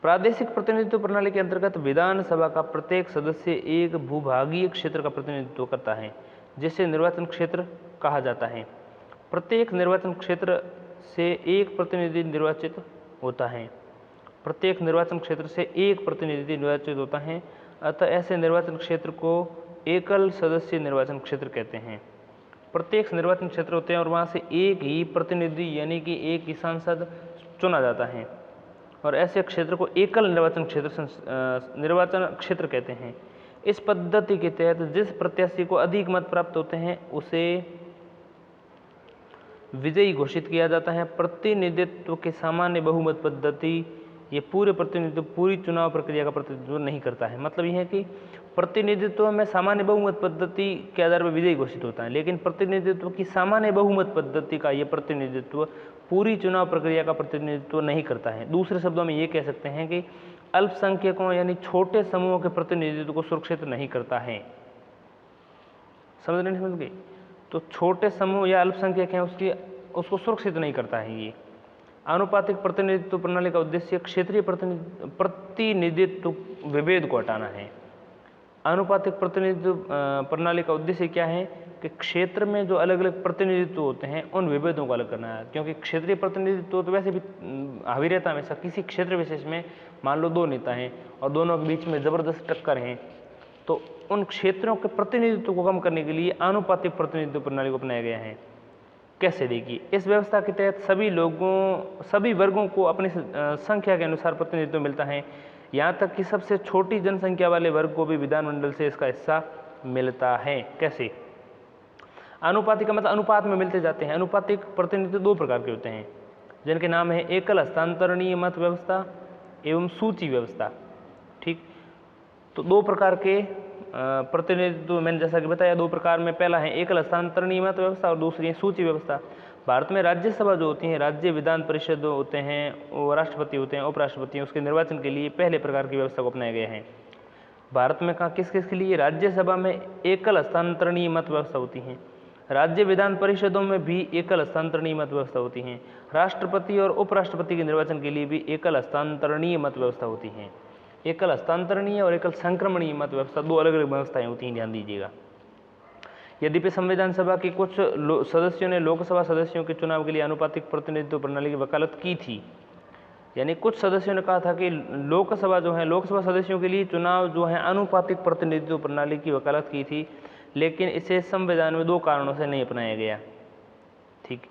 प्रादेशिक प्रतिनिधित्व प्रणाली के अंतर्गत विधानसभा का प्रत्येक सदस्य एक भूभागीय क्षेत्र का प्रतिनिधित्व करता है, जिसे निर्वाचन क्षेत्र कहा जाता है। प्रत्येक निर्वाचन क्षेत्र से एक प्रतिनिधि निर्वाचित होता है। प्रत्येक निर्वाचन क्षेत्र से एक प्रतिनिधि निर्वाचित होता है। अतः ऐसे निर्वाचन क्षेत्र को एकल सदस्य निर्वाचन क्षेत्र कहते हैं। प्रत्येक निर्वाचन क्षेत्र होते हैं और वहाँ से एक ही प्रतिनिधि यानी कि एक ही सांसद चुना जाता है, और ऐसे क्षेत्र को एकल निर्वाचन क्षेत्र कहते हैं। इस पद्धति के तहत जिस प्रत्याशी को अधिक मत प्राप्त होते हैं उसे विजयी घोषित किया जाता है। प्रतिनिधित्व के सामान्य बहुमत पद्धति ये पूरी चुनाव प्रक्रिया का प्रतिनिधित्व नहीं करता है। मतलब यह है कि प्रतिनिधित्व में सामान्य बहुमत पद्धति के आधार पर विजयी घोषित होता है, लेकिन प्रतिनिधित्व की सामान्य बहुमत पद्धति का ये प्रतिनिधित्व पूरी चुनाव प्रक्रिया का प्रतिनिधित्व नहीं करता है। दूसरे शब्दों में ये कह सकते हैं कि अल्पसंख्यकों यानी छोटे समूहों के प्रतिनिधित्व को सुरक्षित नहीं करता है। समझ गए? तो छोटे समूह या अल्पसंख्यक हैं उसको सुरक्षित नहीं करता है। ये आनुपातिक प्रतिनिधित्व प्रणाली का उद्देश्य क्षेत्रीय प्रतिनिधित्व विभेद को हटाना है। आनुपातिक प्रतिनिधित्व प्रणाली का उद्देश्य क्या है कि क्षेत्र में जो अलग अलग प्रतिनिधित्व होते हैं उन विभेदों को अलग करना है। क्योंकि क्षेत्रीय प्रतिनिधित्व तो वैसे भी हावी रहता है हमेशा। किसी क्षेत्र विशेष में मान लो दो नेता हैं और दोनों के बीच में ज़बरदस्त टक्कर हैं, तो उन क्षेत्रों के प्रतिनिधित्व को कम करने के लिए आनुपातिक प्रतिनिधित्व प्रणाली को अपनाया गया है। कैसे? देखिए, इस व्यवस्था के तहत सभी वर्गों को अपनी संख्या के अनुसार प्रतिनिधित्व मिलता है। यहाँ तक कि सबसे छोटी जनसंख्या वाले वर्ग को भी विधानमंडल से इसका हिस्सा मिलता है। कैसे? अनुपातिक का मतलब अनुपात में मिलते जाते हैं। अनुपातिक प्रतिनिधित्व दो प्रकार के होते हैं, जिनके नाम है एकल हस्तांतरणीय मत व्यवस्था एवं सूची व्यवस्था। ठीक, तो दो प्रकार के प्रतिनिधित्व मैंने जैसा कि बताया दो प्रकार में। पहला है एकल हस्तांतरणीय मत व्यवस्था और दूसरी है सूची व्यवस्था। भारत में राज्यसभा जो होती है, राज्य विधान परिषद होते हैं, वो राष्ट्रपति होते हैं, उपराष्ट्रपति हैं, उसके निर्वाचन के लिए पहले प्रकार की व्यवस्था को अपनाया गया है। भारत में कहाँ किस किस के लिए? राज्यसभा में एकल हस्तांतरणीय मत व्यवस्था होती है। राज्य विधान परिषदों में भी एकल हस्तांतरणीय मत व्यवस्था होती है। राष्ट्रपति और उपराष्ट्रपति के निर्वाचन के लिए भी एकल हस्तांतरणीय मत व्यवस्था होती है। एकल हस्तांतरणीय और एकल संक्रमणीय मत व्यवस्था दो अलग अलग व्यवस्थाएं होती हैं, ध्यान दीजिएगा। यद्यपि संविधान सभा के कुछ सदस्यों ने लोकसभा सदस्यों के चुनाव के लिए आनुपातिक प्रतिनिधित्व प्रणाली की वकालत की थी, यानी कुछ सदस्यों ने कहा था कि लोकसभा जो है, लोकसभा सदस्यों के लिए चुनाव जो है आनुपातिक प्रतिनिधित्व प्रणाली की वकालत की थी, लेकिन इसे संविधान में दो कारणों से नहीं अपनाया गया। ठीक,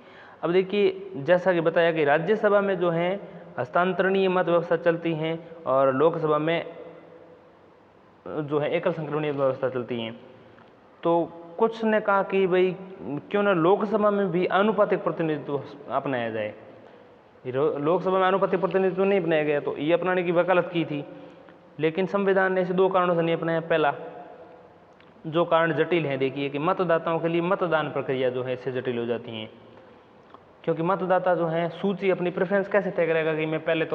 अब देखिए, जैसा कि बताया कि राज्यसभा में जो है हस्तांतरणीय मत व्यवस्था चलती हैं और लोकसभा में जो है एकल संक्रमणीय व्यवस्था चलती हैं। तो कुछ ने कहा कि भाई क्यों ना लोकसभा में भी आनुपातिक प्रतिनिधित्व अपनाया जाए। लोकसभा में आनुपातिक प्रतिनिधित्व नहीं अपनाया गया तो ये अपनाने की वकालत की थी, लेकिन संविधान ने इसे दो कारणों से नहीं अपनाया। पहला, जो कारण जटिल है, देखिए कि मतदाताओं के लिए मतदान प्रक्रिया जो है इससे जटिल हो जाती है, क्योंकि मतदाता जो है सूची अपनी प्रेफरेंस कैसे तय करेगा कि मैं पहले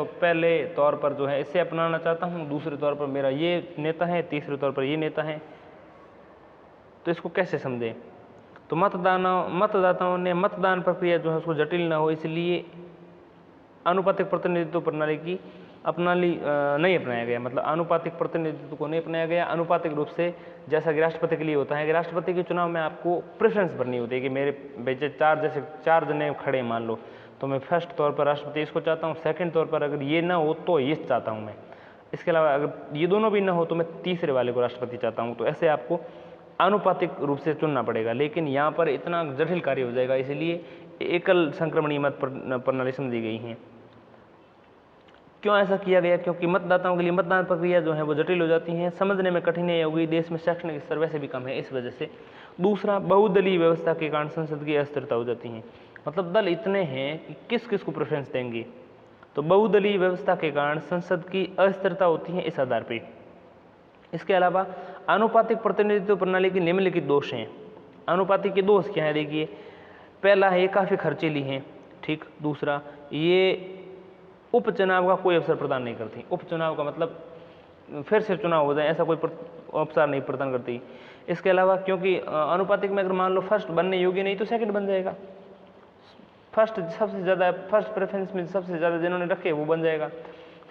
तौर पर जो है इसे अपनाना चाहता हूँ, दूसरे तौर पर मेरा ये नेता है, तीसरे तौर पर ये नेता है, तो इसको कैसे समझें। तो मतदाताओं ने मतदान प्रक्रिया जो है उसको जटिल ना हो इसलिए आनुपातिक प्रतिनिधित्व प्रणाली की नहीं अपनाया गया, मतलब आनुपातिक प्रतिनिधित्व को नहीं अपनाया गया। आनुपातिक रूप से, जैसा कि राष्ट्रपति के लिए होता है कि राष्ट्रपति के चुनाव में आपको प्रेफरेंस भरनी होती है कि मेरे बेचे चार जने खड़े मान लो, तो मैं फर्स्ट तौर पर राष्ट्रपति इसको चाहता हूँ, सेकंड तौर पर अगर ये ना हो तो ये चाहता हूँ मैं, इसके अलावा अगर ये दोनों भी ना हो तो मैं तीसरे वाले को राष्ट्रपति चाहता हूँ। तो ऐसे आपको आनुपातिक रूप से चुनना पड़ेगा, लेकिन यहाँ पर इतना जटिल कार्य हो जाएगा, इसलिए एकल संक्रमणीय मत प्रणाली समझी गई है। क्यों ऐसा किया गया? क्योंकि मतदाताओं के लिए मतदान प्रक्रिया जो है वो जटिल हो जाती है, समझने में कठिनाई होगी, देश में शैक्षणिक स्तर वैसे भी कम है, इस वजह से। दूसरा, बहुदलीय व्यवस्था के कारण संसद की अस्थिरता हो जाती है, मतलब दल इतने हैं कि किस किस को प्रेफरेंस देंगे, तो बहुदलीय व्यवस्था के कारण संसद की अस्थिरता होती है इस आधार पर। इसके अलावा आनुपातिक प्रतिनिधित्व प्रणाली के निम्नलिखित दोष हैं। अनुपातिक के दोष क्या है? देखिए, पहला है ये काफ़ी खर्चीली हैं, ठीक। दूसरा, ये उपचुनाव का कोई अवसर प्रदान नहीं करती। उपचुनाव का मतलब फिर से चुनाव हो जाए ऐसा कोई अवसर नहीं प्रदान करती। इसके अलावा क्योंकि अनुपातिक में अगर मान लो फर्स्ट बनने योग्य नहीं तो सेकंड बन जाएगा, फर्स्ट सबसे ज़्यादा फर्स्ट प्रेफरेंस में सबसे ज़्यादा जिन्होंने रखे वो बन जाएगा,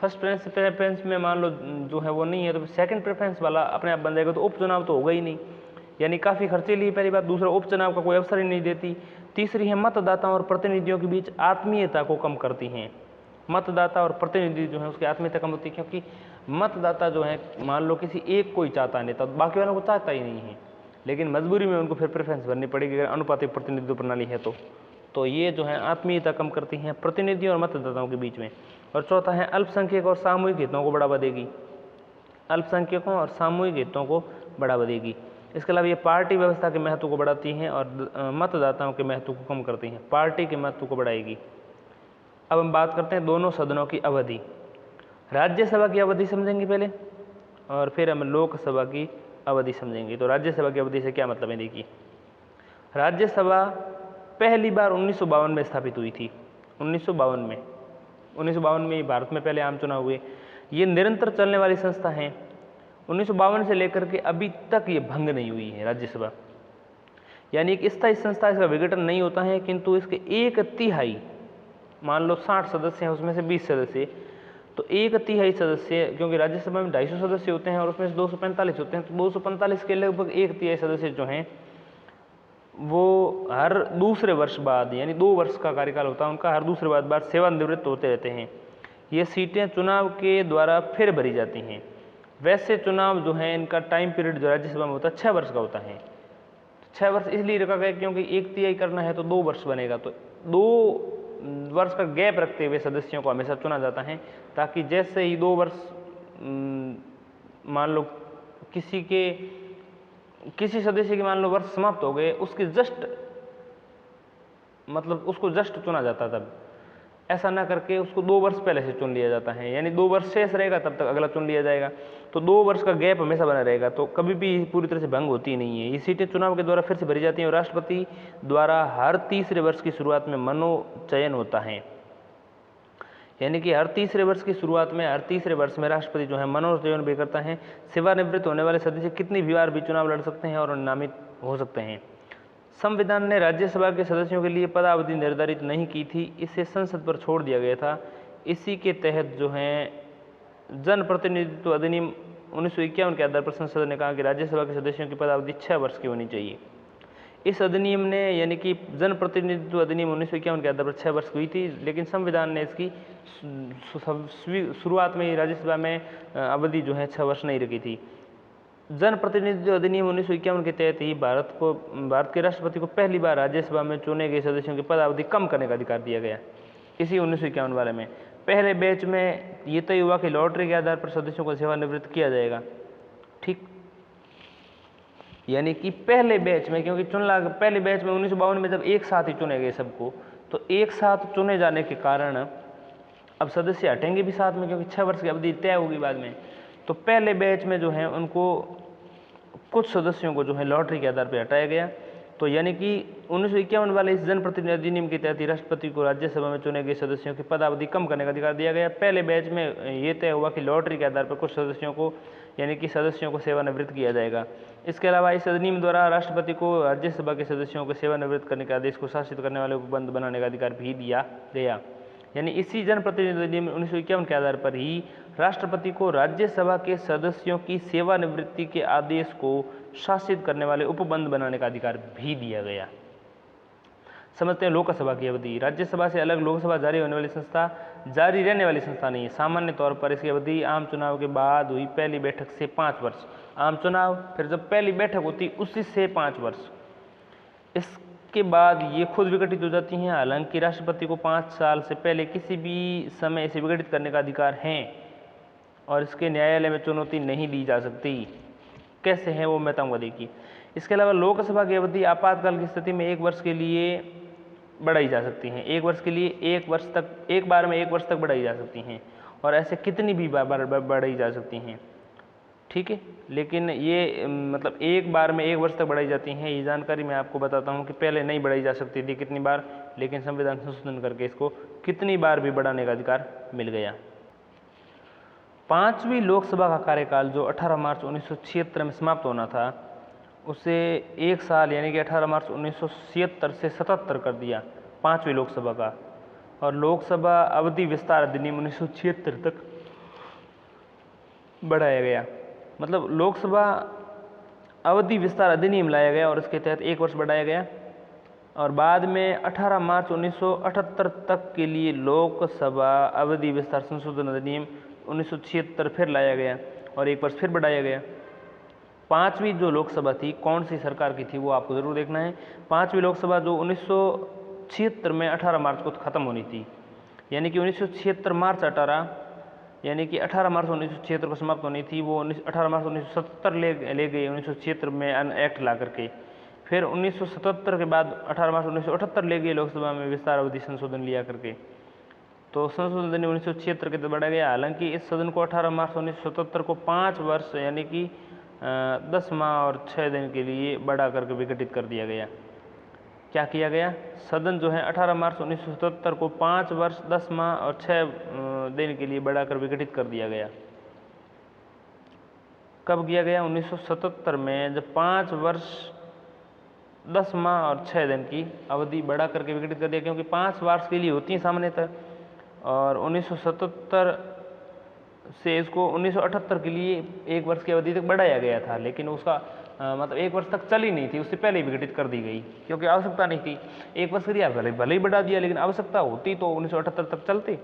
फर्स्ट प्रेफरेंस में मान लो जो है वो नहीं है तो सेकंड प्रेफरेंस वाला अपने आप बन जाएगा, तो उपचुनाव तो होगा ही नहीं, यानी काफ़ी खर्चीली पहली बात। दूसरा, उपचुनाव का कोई अवसर ही नहीं देती। तीसरी है मतदाताओं और प्रतिनिधियों के बीच आत्मीयता को कम करती हैं। मतदाता और प्रतिनिधि जो है उसकी आत्मीयता कम होती है, क्योंकि मतदाता जो है मान लो किसी एक को ही चाहता है नेता, बाकी वालों को चाहता ही नहीं है, लेकिन मजबूरी में उनको फिर प्रेफरेंस भरनी पड़ेगी अगर अनुपातिक प्रतिनिधित्व प्रणाली है तो ये जो है आत्मीयता कम करती हैं प्रतिनिधियों और मतदाताओं के बीच में। और चौथा है अल्पसंख्यक और सामूहिक हितों को बढ़ावा देगी, अल्पसंख्यकों और सामूहिक हितों को बढ़ावा देगी। इसके अलावा ये पार्टी व्यवस्था के महत्व को बढ़ाती हैं और मतदाताओं के महत्व को कम करती हैं, पार्टी के महत्व को बढ़ाएगी। अब हम बात करते हैं दोनों सदनों की अवधि। राज्यसभा की अवधि समझेंगे पहले और फिर हम लोकसभा की अवधि समझेंगे। तो राज्यसभा की अवधि से क्या मतलब है? देखिए, राज्यसभा पहली बार 1952 में स्थापित हुई थी। 1952 में भारत में पहले आम चुनाव हुए। ये निरंतर चलने वाली संस्था है। 1952 से लेकर के अभी तक ये भंग नहीं हुई है राज्यसभा, यानी एक स्थायी संस्था, इसका विघटन नहीं होता है, किंतु इसके 1/3 मान लो 60 सदस्य हैं उसमें से 20 सदस्य, तो 1/3 सदस्य, क्योंकि राज्यसभा में 250 सदस्य होते हैं और उसमें से 245 होते हैं, तो 245 के लगभग 1/3 सदस्य जो हैं वो हर दूसरे वर्ष बाद, यानी 2 वर्ष का कार्यकाल होता है उनका, हर दूसरे बाद सेवानिवृत्त होते रहते हैं। ये सीटें चुनाव के द्वारा फिर भरी जाती हैं। वैसे चुनाव जो है इनका टाइम पीरियड जो राज्यसभा में होता है 6 वर्ष का होता है। 6 वर्ष इसलिए रखा गया क्योंकि 1/3 करना है तो 2 वर्ष बनेगा, तो 2 वर्ष का गैप रखते हुए सदस्यों को हमेशा चुना जाता है, ताकि जैसे ही 2 वर्ष मान लो किसी सदस्य के मान लो वर्ष समाप्त हो गए, उसके उसको जस्ट चुना जाता, तब ऐसा ना करके उसको 2 वर्ष पहले से चुन लिया जाता है, यानी 2 वर्ष शेष रहेगा तब तक अगला चुन लिया जाएगा, तो 2 वर्ष का गैप हमेशा बना रहेगा, तो कभी भी पूरी तरह से भंग होती नहीं है। ये सीटें चुनाव के द्वारा फिर से भरी जाती हैं और राष्ट्रपति द्वारा हर तीसरे वर्ष की शुरुआत में मनोचयन होता है, यानी कि हर तीसरे वर्ष की शुरुआत में, हर तीसरे वर्ष में राष्ट्रपति जो है मनोचयन भी करता है। सेवानिवृत्त होने वाले सदस्य कितनी बार भी चुनाव लड़ सकते हैं और नामित हो सकते हैं। संविधान ने राज्यसभा के सदस्यों के लिए पदावधि निर्धारित नहीं की थी, इसे संसद पर छोड़ दिया गया था। इसी के तहत जो है जन प्रतिनिधित्व अधिनियम 1951 के आधार पर संसद ने कहा कि राज्यसभा के सदस्यों की पदावधि 6 वर्ष की होनी चाहिए। इस अधिनियम ने यानी कि जन प्रतिनिधित्व अधिनियम 1951 के आधार पर 6 वर्ष की हुई थी, लेकिन संविधान ने इसकी शुरुआत में ही राज्यसभा में अवधि जो है 6 वर्ष नहीं रखी थी। जन प्रतिनिधित्व अधिनियम 1951 के तहत ही भारत के राष्ट्रपति को पहली बार राज्यसभा में चुने गए सदस्यों की पदावधि कम करने का अधिकार दिया गया। इसी 1951 वाले में पहले बैच में ये तय हुआ कि लॉटरी के आधार पर सदस्यों को सेवानिवृत्त किया जाएगा। ठीक, यानी कि पहले बैच में, क्योंकि पहले बैच में 1952 में जब एक साथ ही चुने गए सबको, तो एक साथ चुने जाने के कारण अब सदस्य हटेंगे भी साथ में, क्योंकि 6 वर्ष की अवधि तय होगी बाद में। तो पहले बैच में जो है उनको कुछ सदस्यों को जो है लॉटरी के आधार पर हटाया गया। तो यानी कि 1951 वाले इस जनप्रतिनिधि अधिनियम के तहत राष्ट्रपति को राज्यसभा में चुने गए सदस्यों की पदावधि कम करने का अधिकार दिया गया। पहले बैच में ये तय हुआ कि लॉटरी के आधार पर कुछ सदस्यों को यानी कि सदस्यों को सेवानिवृत्त किया जाएगा। इसके अलावा इस अधिनियम द्वारा राष्ट्रपति को राज्यसभा के सदस्यों को सेवानिवृत्त करने के आदेश को शासित करने वाले उपबंध बनाने का अधिकार भी दिया गया। यानी इसी जनप्रतिनिधि अधिनियम 1951 के आधार पर ही राष्ट्रपति को राज्यसभा के सदस्यों की सेवानिवृत्ति के आदेश को शासित करने वाले उपबंध बनाने का अधिकार भी दिया गया। समझते हैं लोकसभा की अवधि। राज्यसभा से अलग लोकसभा जारी रहने वाली संस्था नहीं है। सामान्य तौर पर इसकी अवधि आम चुनाव के बाद हुई पहली बैठक से 5 वर्ष, आम चुनाव फिर जब पहली बैठक होती उसी से 5 वर्ष, इसके बाद ये खुद विघटित हो जाती हैं। हालांकि राष्ट्रपति को 5 साल से पहले किसी भी समय इसे विघटित करने का अधिकार है और इसके न्यायालय में चुनौती नहीं दी जा सकती। कैसे हैं वो मैं बताऊंगा, देखिए। इसके अलावा लोकसभा की अवधि आपातकाल की स्थिति में 1 वर्ष के लिए बढ़ाई जा सकती हैं। 1 वर्ष के लिए एक बार में 1 वर्ष तक बढ़ाई जा सकती हैं, और ऐसे कितनी भी बार बढ़ाई जा सकती हैं। ठीक है, लेकिन ये मतलब एक बार में 1 वर्ष तक बढ़ाई जाती हैं। ये जानकारी मैं आपको बताता हूँ कि पहले नहीं बढ़ाई जा सकती थी कितनी बार, लेकिन संविधान संशोधन करके इसको कितनी बार भी बढ़ाने का अधिकार मिल गया। 5वीं लोकसभा का कार्यकाल जो 18 मार्च 1976 में समाप्त होना था, उसे 1 साल यानी कि 18 मार्च 1976 से 77 कर दिया 5वीं लोकसभा का, और लोकसभा अवधि विस्तार अधिनियम 1976 तक बढ़ाया गया। मतलब लोकसभा अवधि विस्तार अधिनियम लाया गया और इसके तहत 1 वर्ष बढ़ाया गया, और बाद में 18 मार्च 1978 तक के लिए लोकसभा अवधि विस्तार संशोधन अधिनियम 1976 फिर लाया गया और 1 वर्ष फिर बढ़ाया गया। 5वीं जो लोकसभा थी कौन सी सरकार की थी वो आपको ज़रूर देखना है। 5वीं लोकसभा जो 1976 में 18 मार्च को ख़त्म होनी थी, यानी कि 1976 मार्च 18 यानी कि 18 मार्च 1976 को समाप्त होनी थी, वो 18 मार्च 1977 ले गई 1976 में एक्ट ला करके। फिर 1977 के बाद 18 मार्च 1978 ले गए लोकसभा में विस्तार अवधि संशोधन लिया करके, तो संशोधन अधिनियम 1976 के तहत बढ़ाया गया। हालांकि इस सदन को 18 मार्च 1977 को 5 वर्ष यानी कि 10 माह और 6 दिन के लिए बढ़ा करके विघटित कर दिया गया। क्या किया गया? सदन जो है 18 मार्च 1977 को 5 वर्ष 10 माह और 6 दिन के लिए बढ़ाकर विघटित कर दिया गया। कब किया गया? 1977 में, जब 5 वर्ष 10 माह और 6 दिन की अवधि बढ़ा करके विघटित कर दिया, क्योंकि 5 वर्ष के लिए होती है सामान्यतः, और 1977 से इसको 1978 के लिए 1 वर्ष की अवधि तक बढ़ाया गया था, लेकिन उसका मतलब 1 वर्ष तक चली नहीं थी, उससे पहले ही विघटित कर दी गई क्योंकि आवश्यकता नहीं थी। 1 वर्ष के लिए भले ही बढ़ा दिया, लेकिन आवश्यकता होती तो 1978 तक चलती,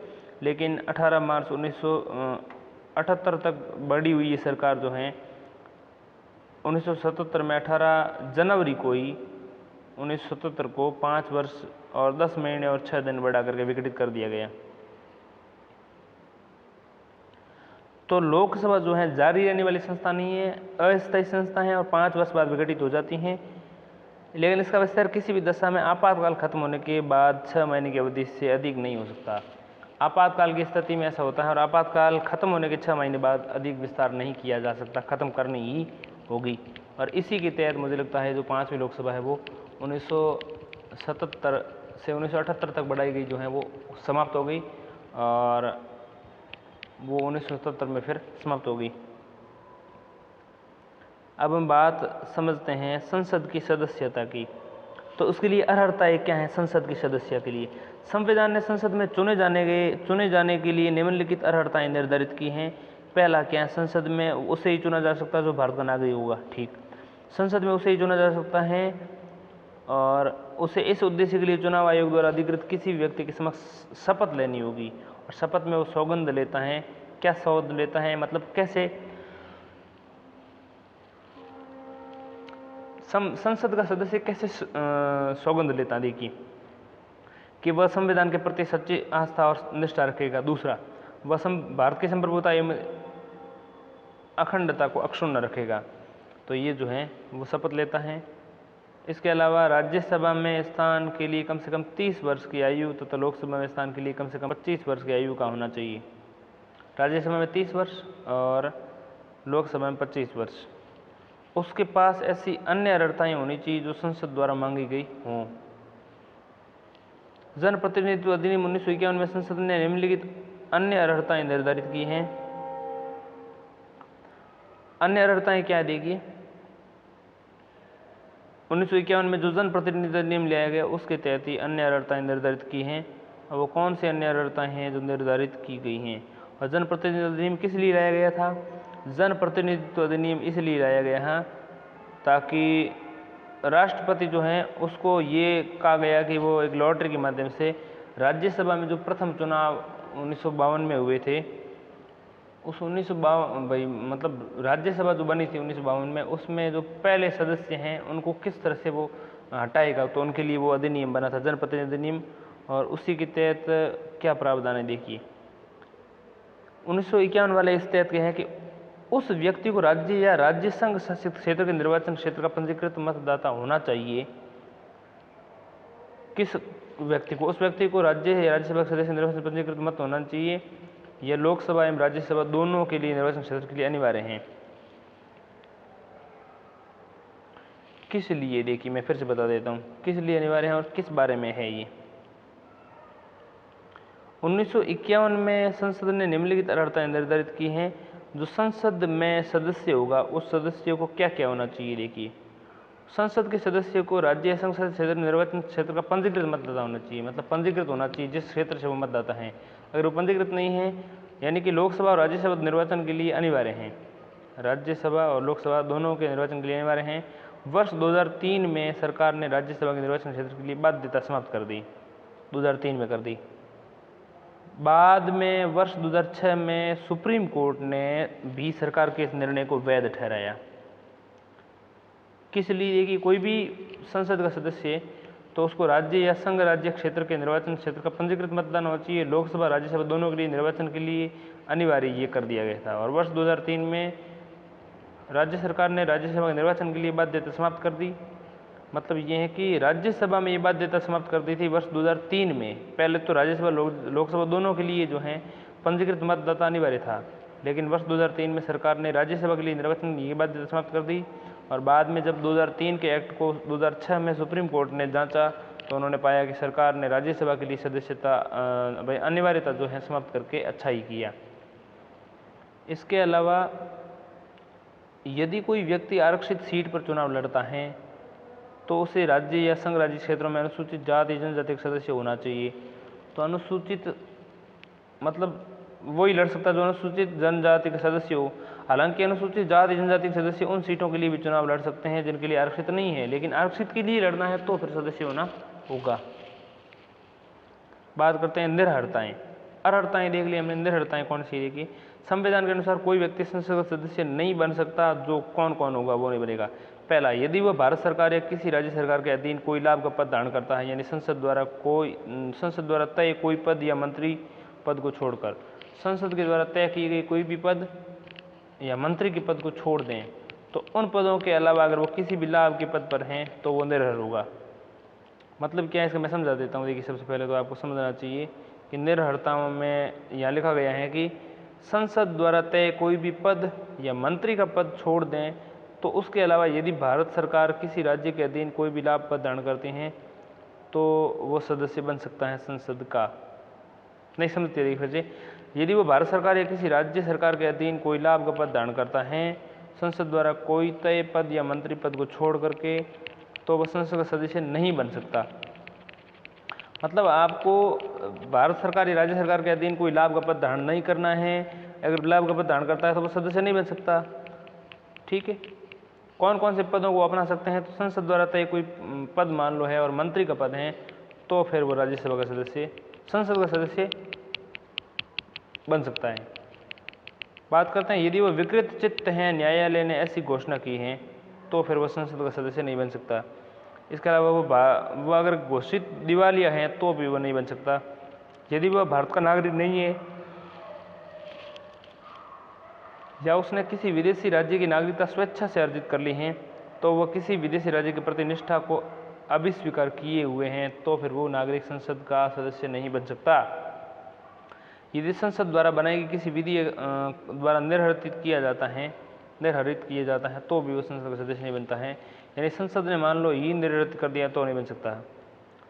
लेकिन 18 मार्च 1978 तक बढ़ी हुई ये सरकार जो है 1977 में 18 जनवरी को ही 1977 को 5 वर्ष और 10 महीने और 6 दिन बढ़ा करके विघटित कर दिया गया। तो लोकसभा जो है जारी रहने वाली संस्था नहीं है, अस्थायी संस्था है और 5 वर्ष बाद विघटित हो जाती हैं, लेकिन इसका विस्तार किसी भी दशा में आपातकाल खत्म होने के बाद 6 महीने की अवधि से अधिक नहीं हो सकता। आपातकाल की स्थिति में ऐसा होता है, और आपातकाल खत्म होने के 6 महीने बाद अधिक विस्तार नहीं किया जा सकता, खत्म करनी ही होगी। और इसी के तहत मुझे लगता है जो 5वीं लोकसभा है वो 1977 से 1978 तक बढ़ाई गई जो है वो समाप्त हो गई, और वो 1977 में फिर समाप्त हो गई। अब हम बात समझते हैं संसद की सदस्यता की। तो उसके लिए अर्हताएं क्या हैं संसद के सदस्य के लिए? संविधान ने संसद में चुने जाने के लिए निम्नलिखित अर्हताएं निर्धारित की हैं। पहला क्या है, संसद में उसे ही चुना जा सकता है जो भारत का नागरिक होगा। ठीक, संसद में उसे ही चुना जा सकता है और उसे इस उद्देश्य के लिए चुनाव आयोग द्वारा अधिकृत किसी व्यक्ति के समक्ष शपथ लेनी होगी और शपथ में वो सौगंध लेता है। क्या सौगंध लेता है, मतलब कैसे? संसद का सदस्य कैसे सौगंध लेता है? देखिए कि वह संविधान के प्रति सच्ची आस्था और निष्ठा रखेगा। दूसरा, वह भारत की संप्रभुता एवं अखंडता को अक्षुण्ण रखेगा। तो ये जो है वो शपथ लेता है। इसके अलावा राज्यसभा में स्थान के लिए कम से कम 30 वर्ष की आयु तथा लोकसभा में स्थान के लिए कम से कम 25 वर्ष की आयु का होना चाहिए। राज्यसभा में 30 वर्ष और लोकसभा में 25 वर्ष। उसके पास ऐसी अन्य अर्हताएं होनी चाहिए जो संसद द्वारा मांगी गई हों। जनप्रतिनिधित्व अधिनियम 1951 में संसद ने निम्नलिखित अन्य अर्हताएं निर्धारित की हैं। अन्य अर्हताएं क्या है? देखिए 1951 में जो जनप्रतिनिधित्व अधिनियम लाया गया उसके तहत ही अन्य अर्हताएं निर्धारित की हैं। और वो कौन से अन्य अर्हताएं हैं जो निर्धारित की गई हैं? और जनप्रतिनिधित्व अधिनियम किस लिए लाया गया था? जनप्रतिनिधित्व अधिनियम इसलिए लाया गया है ताकि राष्ट्रपति जो हैं उसको ये कहा गया कि वो एक लॉटरी के माध्यम से राज्यसभा में जो प्रथम चुनाव 1952 में हुए थे, उस 1952 भाई मतलब राज्यसभा जो बनी थी 1952 में, उसमें जो पहले सदस्य हैं उनको किस तरह से वो हटाएगा, तो उनके लिए वो अधिनियम बना था, जनप्रतिनिधि अधिनियम। और उसी के तहत क्या प्रावधान है? देखिए 1951 वाले इस तहत के हैं कि उस व्यक्ति को राज्य या राज्य संघ शासित क्षेत्र के निर्वाचन क्षेत्र का पंजीकृत मतदाता होना चाहिए। किस व्यक्ति को? उस व्यक्ति को राज्य या राज्यसभा सदस्य निर्वाचन पंजीकृत मत होना चाहिए। यह लोकसभा एवं राज्यसभा दोनों के लिए निर्वाचन क्षेत्र के लिए अनिवार्य हैं। किस लिए? देखिए मैं फिर से बता देता हूँ किस लिए अनिवार्य है और किस बारे में है ये। 1951 में संसद ने निम्नलिखित अर्हताएं निर्धारित की हैं। जो संसद में सदस्य होगा उस सदस्य को क्या क्या होना चाहिए? देखिए संसद के सदस्य को राज्य या संघ शासित क्षेत्र निर्वाचन क्षेत्र का पंजीकृत मतदाता होना चाहिए, मतलब पंजीकृत होना चाहिए जिस क्षेत्र से वो मतदाता हैं। अगर वो पंजीकृत नहीं है यानी कि लोकसभा और राज्यसभा निर्वाचन के लिए अनिवार्य हैं, राज्यसभा और लोकसभा दोनों के निर्वाचन के लिए अनिवार्य हैं। वर्ष 2003 में सरकार ने राज्यसभा के निर्वाचन क्षेत्र के लिए बाध्यता समाप्त कर दी, 2003 में कर दी। बाद में वर्ष 2006 में सुप्रीम कोर्ट ने भी सरकार के इस निर्णय को वैध ठहराया। किस लिए? कि कोई भी संसद का सदस्य तो उसको राज्य या संघ राज्य क्षेत्र के निर्वाचन क्षेत्र का पंजीकृत मतदान होना चाहिए। लोकसभा राज्यसभा दोनों के लिए निर्वाचन के लिए अनिवार्य ये कर दिया गया था। और वर्ष 2003 में राज्य सरकार ने राज्यसभा के निर्वाचन के लिए बाध्यता समाप्त कर दी। मतलब ये है कि राज्यसभा में ये बाध्यता समाप्त कर दी थी वर्ष 2003 में। पहले तो राज्यसभा लोकसभा दोनों के लिए जो है पंजीकृत मतदाता अनिवार्य था, लेकिन वर्ष 2003 में सरकार ने राज्यसभा के लिए निर्वाचन की बाध्यता समाप्त कर दी। और बाद में जब 2003 के एक्ट को 2006 में सुप्रीम कोर्ट ने जांचा तो उन्होंने पाया कि सरकार ने राज्यसभा के लिए सदस्यता अनिवार्यता जो है समाप्त करके अच्छा ही किया। इसके अलावा यदि कोई व्यक्ति आरक्षित सीट पर चुनाव लड़ता है तो उसे राज्य या संघ राज्य क्षेत्रों में अनुसूचित जाति जनजाति का सदस्य होना चाहिए। तो अनुसूचित मतलब वही लड़ सकता है जो अनुसूचित जनजाति के सदस्य हो। हालांकि अनुसूचित जाति जनजाति के सदस्य उन सीटों के लिए भी चुनाव लड़ सकते हैं जिनके लिए आरक्षित नहीं है, लेकिन आरक्षित के लिए लड़ना है तो फिर सदस्य होना होगा। बात करते हैं निर्हरताएं। अर्हताएं देख ली हमने, निर्हरताएं कौन सी? देखिए संविधान के अनुसार कोई व्यक्ति संसद का सदस्य नहीं बन सकता। जो कौन कौन होगा वो नहीं बनेगा। पहला, यदि वह भारत सरकार या किसी राज्य सरकार के अधीन कोई लाभ का पद धारण करता है, यानी संसद द्वारा तय कोई पद या मंत्री पद को छोड़कर संसद के द्वारा तय की गई कोई भी पद या मंत्री के पद को छोड़ दें, तो उन पदों के अलावा अगर वो किसी भी लाभ के पद पर हैं तो वो निर्हर होगा। मतलब क्या है इसका मैं समझा देता हूँ। देखिए सबसे पहले तो आपको समझना चाहिए कि निर्हरताओं में यहाँ लिखा गया है कि संसद द्वारा तय कोई भी पद या मंत्री का पद छोड़ दें तो उसके अलावा यदि भारत सरकार किसी राज्य के अधीन कोई भी लाभ पद धारण करते हैं तो वो सदस्य बन सकता है संसद का। नहीं समझते? देखिए यदि वो भारत सरकार या किसी राज्य सरकार के अधीन कोई लाभ का पद धारण करता है, संसद द्वारा कोई तय पद या मंत्री पद को छोड़ करके तो वह संसद का सदस्य नहीं बन सकता। मतलब आपको भारत सरकार या राज्य सरकार के अधीन कोई लाभ का पद धारण नहीं करना है। अगर लाभ का पद धारण करता है तो वह सदस्य नहीं बन सकता। ठीक है। कौन कौन से पदों को अपना सकते हैं? तो संसद द्वारा तय कोई पद मान लो है और मंत्री का पद है, तो फिर वो राज्यसभा का सदस्य, संसद का सदस्य बन सकता है। बात करते हैं यदि वह विकृत चित्त हैं, न्यायालय ने ऐसी घोषणा की है, तो फिर वह संसद का सदस्य नहीं बन सकता। इसके अलावा वो अगर घोषित दिवालिया है तो भी वह नहीं बन सकता। यदि वह भारत का नागरिक नहीं है या उसने किसी विदेशी राज्य की नागरिकता स्वेच्छा से अर्जित कर ली है, तो वह किसी विदेशी राज्य के प्रति निष्ठा को अभिस्वीकार किए हुए हैं, तो फिर वो नागरिक संसद का सदस्य नहीं बन सकता। यदि संसद द्वारा बनाई गई किसी विधि द्वारा निर्हरित किया जाता है तो भी वो संसद का सदस्य नहीं बनता है। यानी संसद ने मान लो ही निर्हरित कर दिया तो नहीं बन सकता।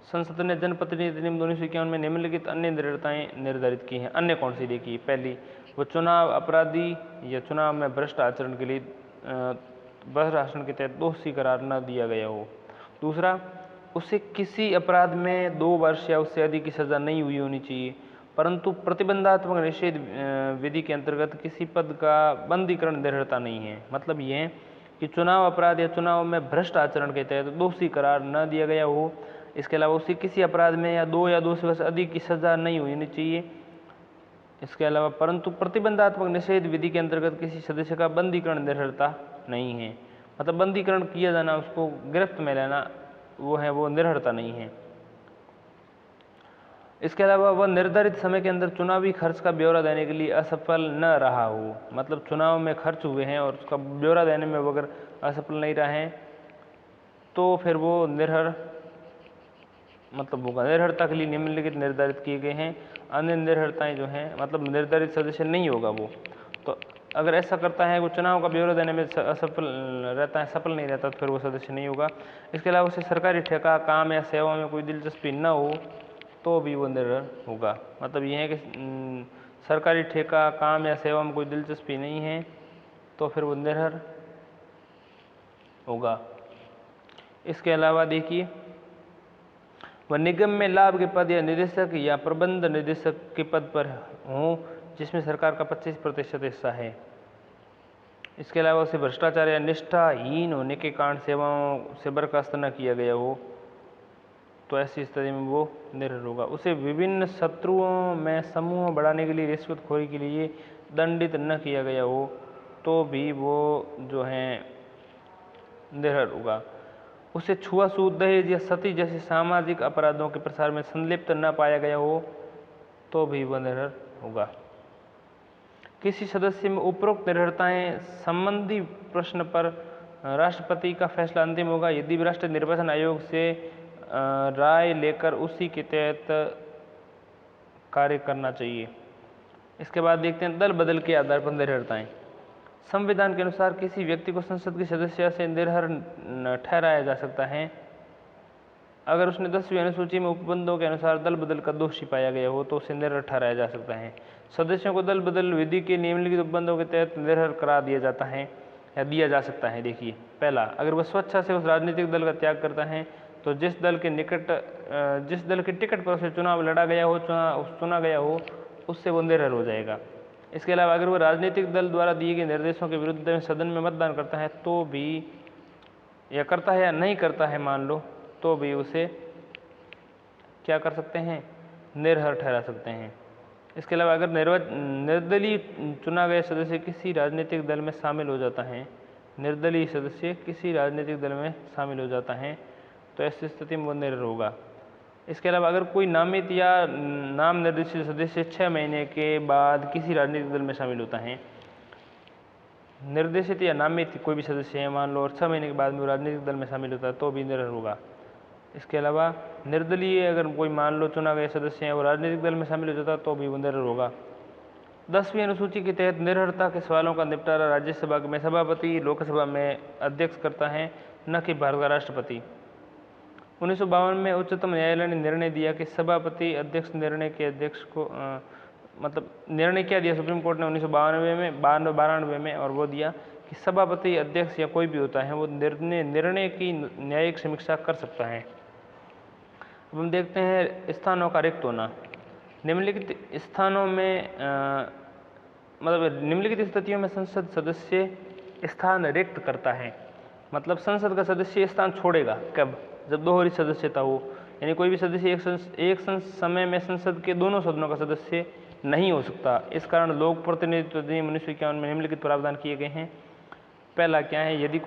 संसद ने जनप्रतिनिधि नियम 1951 में निम्नलिखित अन्य निर्धारिताएं निर्धारित की हैं। अन्य कौन सी देखिए? पहली, वो चुनाव अपराधी या चुनाव में भ्रष्ट आचरण के लिए भ्रष्ट आचरण के तहत दोषी करार न दिया गया हो। दूसरा, उसे किसी अपराध में 2 वर्ष या उससे अधिक की सजा नहीं हुई होनी चाहिए, परंतु प्रतिबंधात्मक निषेध विधि के अंतर्गत किसी पद का बंदीकरण निर्भरता नहीं है। मतलब ये है कि चुनाव अपराध या चुनाव में भ्रष्ट आचरण के तहत दोषी करार न दिया गया हो। इसके अलावा उसे किसी अपराध में या 2 या 2 से अधिक की सजा नहीं होनी चाहिए। इसके अलावा परंतु प्रतिबंधात्मक निषेध विधि के अंतर्गत किसी सदस्य का बंदीकरण निर्भरता नहीं है। मतलब बंदीकरण किया जाना, उसको गिरफ्त में लेना, वो निर्भरता नहीं है। इसके अलावा वह निर्धारित समय के अंदर चुनावी खर्च का ब्यौरा देने के लिए असफल न रहा हो। मतलब चुनाव में खर्च हुए हैं और उसका ब्यौरा देने में वो अगर असफल नहीं रहा है तो फिर वो निर्हरता के लिए निम्नलिखित निर्धारित किए गए हैं। अन्य निर्हरताएं जो हैं मतलब निर्धारित सदस्य नहीं होगा वो। तो अगर ऐसा करता है, वो चुनाव का ब्यौरा देने में असफल रहता है, सफल नहीं रहता, तो फिर वो सदस्य नहीं होगा। इसके अलावा उसे सरकारी ठेका, काम या सेवा में कोई दिलचस्पी न हो तो भी वो निर्भर होगा। मतलब ये है कि सरकारी ठेका, काम या सेवा में कोई दिलचस्पी नहीं है तो फिर वो निर्भर होगा। इसके अलावा देखिए, वह निगम में लाभ के पद या निदेशक या प्रबंध निदेशक के पद पर हों जिसमें सरकार का 25% हिस्सा है। इसके अलावा उसे भ्रष्टाचार या निष्ठाहीन होने के कारण सेवाओं से बर्खास्त न किया गया हो, तो ऐसी स्थिति में वो निर्भर होगा। उसे विभिन्न शत्रुओं में समूह बढ़ाने के लिए रिश्वतखोरी के लिए दंडित न किया गया हो, तो भी वो जो है निर्भर होगा। उसे छुआछूत, दहेज या सती जैसे सामाजिक अपराधों के प्रसार में संलिप्त न पाया गया हो, तो भी वह निर्भर होगा। किसी सदस्य में उपरोक्त निर्भरताएं संबंधी प्रश्न पर राष्ट्रपति का फैसला अंतिम होगा यदि राष्ट्रीय निर्वाचन आयोग से राय लेकर उसी के तहत कार्य करना चाहिए। इसके बाद देखते हैं दल बदल के आधार पर निर्भरताएं। संविधान के अनुसार किसी व्यक्ति को संसद की सदस्य से निर्भर ठहराया जा सकता है अगर उसने 10वीं अनुसूची में उपबंधों के अनुसार दल बदल का दोषी पाया गया हो, तो उसे निर्भर ठहराया जा सकता है। सदस्यों को दल बदल विधि के निम्नलिखित उपबंधों के तहत निर्भर करार दिया जाता है या दिया जा सकता है। देखिए, पहला, अगर वह स्वेच्छा से उस राजनीतिक दल का त्याग करता है तो जिस दल के टिकट पर उसे चुनाव लड़ा गया हो, चुना गया हो, उससे वो निर्भर हो जाएगा। इसके अलावा अगर वह राजनीतिक दल द्वारा दिए गए निर्देशों के विरुद्ध में सदन में मतदान करता है तो भी, या करता है या नहीं करता है मान लो, तो भी उसे क्या कर सकते हैं? निर्भर ठहरा सकते हैं। इसके अलावा अगर निर्दलीय चुना गया सदस्य किसी राजनीतिक दल में शामिल हो जाता है, निर्दलीय सदस्य किसी राजनीतिक दल में शामिल हो जाता है, तो ऐसी स्थिति में वो निर्भर होगा। इसके अलावा अगर कोई नामित या नाम निर्देशित सदस्य 6 महीने के बाद किसी राजनीतिक दल में शामिल होता है, निर्देशित या नामित कोई भी सदस्य है मान लो, और 6 महीने के बाद में वो राजनीतिक दल में शामिल होता है तो भी निर्भर होगा। इसके अलावा निर्दलीय अगर कोई मान लो चुना गया सदस्य है वो राजनीतिक दल में शामिल हो जाता है तो भी वो निर्भर होगा। 10वीं अनुसूची के तहत निर्भरता के सवालों का निपटारा राज्यसभा में सभापति, लोकसभा में अध्यक्ष करता है, न कि भारत का राष्ट्रपति। 1952 में उच्चतम न्यायालय ने निर्णय दिया कि सभापति अध्यक्ष निर्णय के अध्यक्ष को निर्णय क्या दिया सुप्रीम कोर्ट ने 1992 में और वो दिया कि सभापति, अध्यक्ष या कोई भी होता है वो निर्णय की न्यायिक समीक्षा कर सकता है। अब हम देखते हैं स्थानों का रिक्त होना। निम्नलिखित स्थानों में मतलब निम्नलिखित स्थितियों में संसद सदस्य स्थान रिक्त करता है। मतलब संसद का सदस्य स्थान छोड़ेगा कब? जब दोहरी सदस्यता हो, यानी कोई भी सदस्य एक समय में संसद के दोनों सदनों का सदस्य नहीं हो सकता। इस कारण लोक प्रतिनिधित्व अधिनियम 1951 में निम्नलिखित प्रावधान किए गए हैं। पहला क्या है? यदि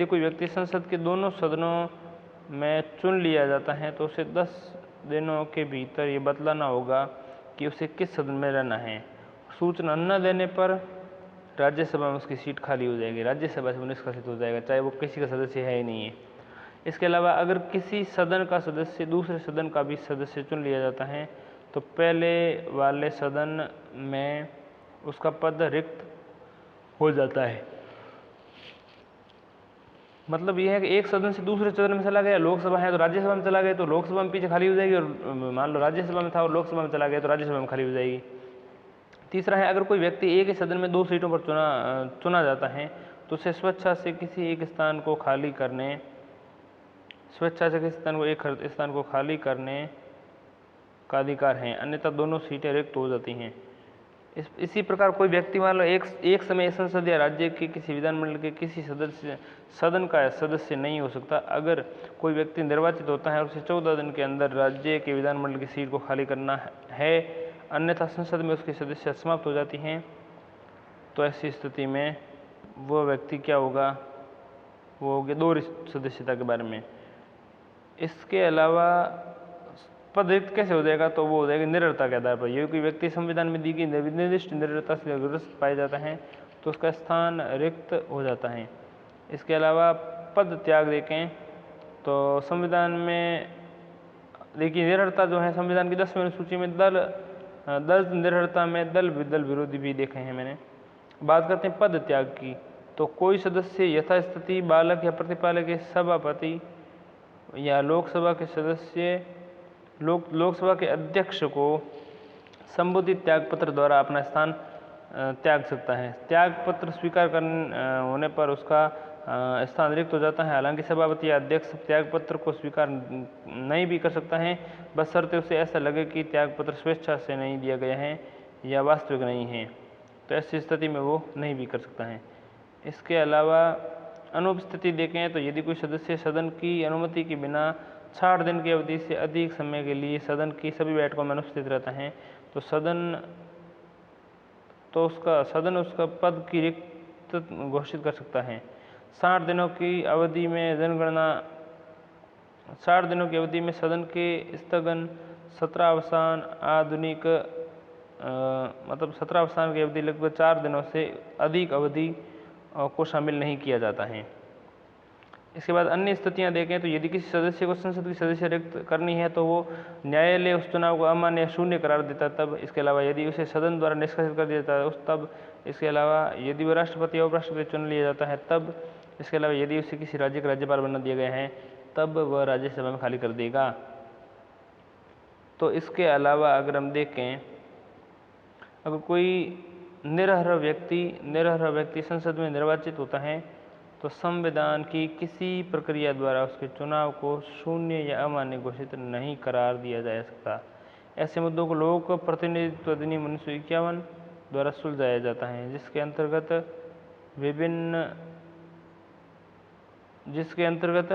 कोई व्यक्ति संसद के दोनों सदनों में चुन लिया जाता है तो उसे 10 दिनों के भीतर ये बतलाना होगा कि उसे किस सदन में रहना है। सूचना न देने पर राज्यसभा में उसकी सीट खाली हो जाएगी, राज्यसभा से वो निष्कासित हो जाएगा, चाहे वो किसी का सदस्य है ही नहीं है। इसके अलावा अगर किसी सदन का सदस्य दूसरे सदन का भी सदस्य चुन लिया जाता है तो पहले वाले सदन में उसका पद रिक्त हो जाता है। मतलब यह है कि एक सदन से दूसरे सदन में चला गया, लोकसभा है तो राज्यसभा में चला गया तो लोकसभा में पीछे खाली हो जाएगी, और मान लो राज्यसभा में था और लोकसभा में चला गया तो राज्यसभा में खाली हो जाएगी। तीसरा है, अगर कोई व्यक्ति एक ही सदन में 2 सीटों पर चुना जाता है तो उसे स्वेच्छा से किसी एक स्थान को खाली करने का अधिकार है, अन्यथा दोनों सीटें रिक्त हो जाती हैं। इसी प्रकार कोई व्यक्ति मान लो एक समय संसद या राज्य के किसी विधानमंडल के किसी सदन का सदस्य नहीं हो सकता। अगर कोई व्यक्ति निर्वाचित होता है और उसे 14 दिन के अंदर राज्य के विधानमंडल की सीट को खाली करना है, अन्यथा संसद में उसकी सदस्यता समाप्त हो जाती हैं, तो ऐसी स्थिति में वो व्यक्ति क्या होगा? वो हो गया दोहरी सदस्यता के बारे में। इसके अलावा पद रिक्त कैसे हो जाएगा? तो वो हो जाएगा निरर्हता के आधार पर। यदि कोई व्यक्ति संविधान में दी गई निर्दिष्ट निरर्हता से ग्रस्त पाया जाता है तो उसका स्थान रिक्त हो जाता है। इसके अलावा पद त्याग देखें तो संविधान में देखिए निरर्हता जो है, संविधान की 10वीं अनुसूची में दल निरर्हता में दल विरोधी भी देखे हैं मैंने। बात करते हैं पद त्याग की, तो कोई सदस्य यथास्थिति बालक या प्रतिपालक के सभापति या लोकसभा के सदस्य लोकसभा के अध्यक्ष को संबोधित त्यागपत्र द्वारा अपना स्थान त्याग सकता है। त्यागपत्र स्वीकार होने पर उसका स्थान रिक्त हो जाता है। हालांकि सभापति या अध्यक्ष त्यागपत्र को स्वीकार नहीं भी कर सकता है, बशर्ते उसे ऐसा लगे कि त्यागपत्र स्वेच्छा से नहीं दिया गया है या वास्तविक नहीं है, तो ऐसी स्थिति में वो नहीं भी कर सकता है। इसके अलावा अनुपस्थिति देखें तो यदि कोई सदस्य सदन की अनुमति के बिना 60 दिन की अवधि से अधिक समय के लिए सदन की सभी बैठकों में अनुपस्थित रहता है तो सदन उसका पद की रिक्त घोषित कर सकता है। 60 दिनों की अवधि में सदन के स्थगन, सत्रावसान, मतलब सत्रावसान की अवधि लगभग 4 दिनों से अधिक अवधि को शामिल नहीं किया जाता है। इसके बाद अन्य स्थितियां देखें तो यदि किसी सदस्य को संसद की सदस्य रिक्त करनी है तो वो न्यायालय उस चुनाव को अमान्य या शून्य करार देता तब। इसके अलावा यदि उसे सदन द्वारा निष्कासित कर दिया जाता है तब। इसके अलावा यदि वह राष्ट्रपति या उपराष्ट्रपति चुन लिया जाता है तब। इसके अलावा यदि उसे किसी राज्य का राज्यपाल बना दिया गया है तब वह राज्यसभा में खाली कर देगा। तो इसके अलावा अगर हम देखें, अगर कोई निरर्ह व्यक्ति संसद में निर्वाचित होता है तो संविधान की किसी प्रक्रिया द्वारा उसके चुनाव को शून्य या अमान्य घोषित नहीं करार दिया जा सकता। ऐसे मुद्दों को लोक प्रतिनिधित्व अधिनियम 1951 द्वारा सुलझाया जाता है, जिसके अंतर्गत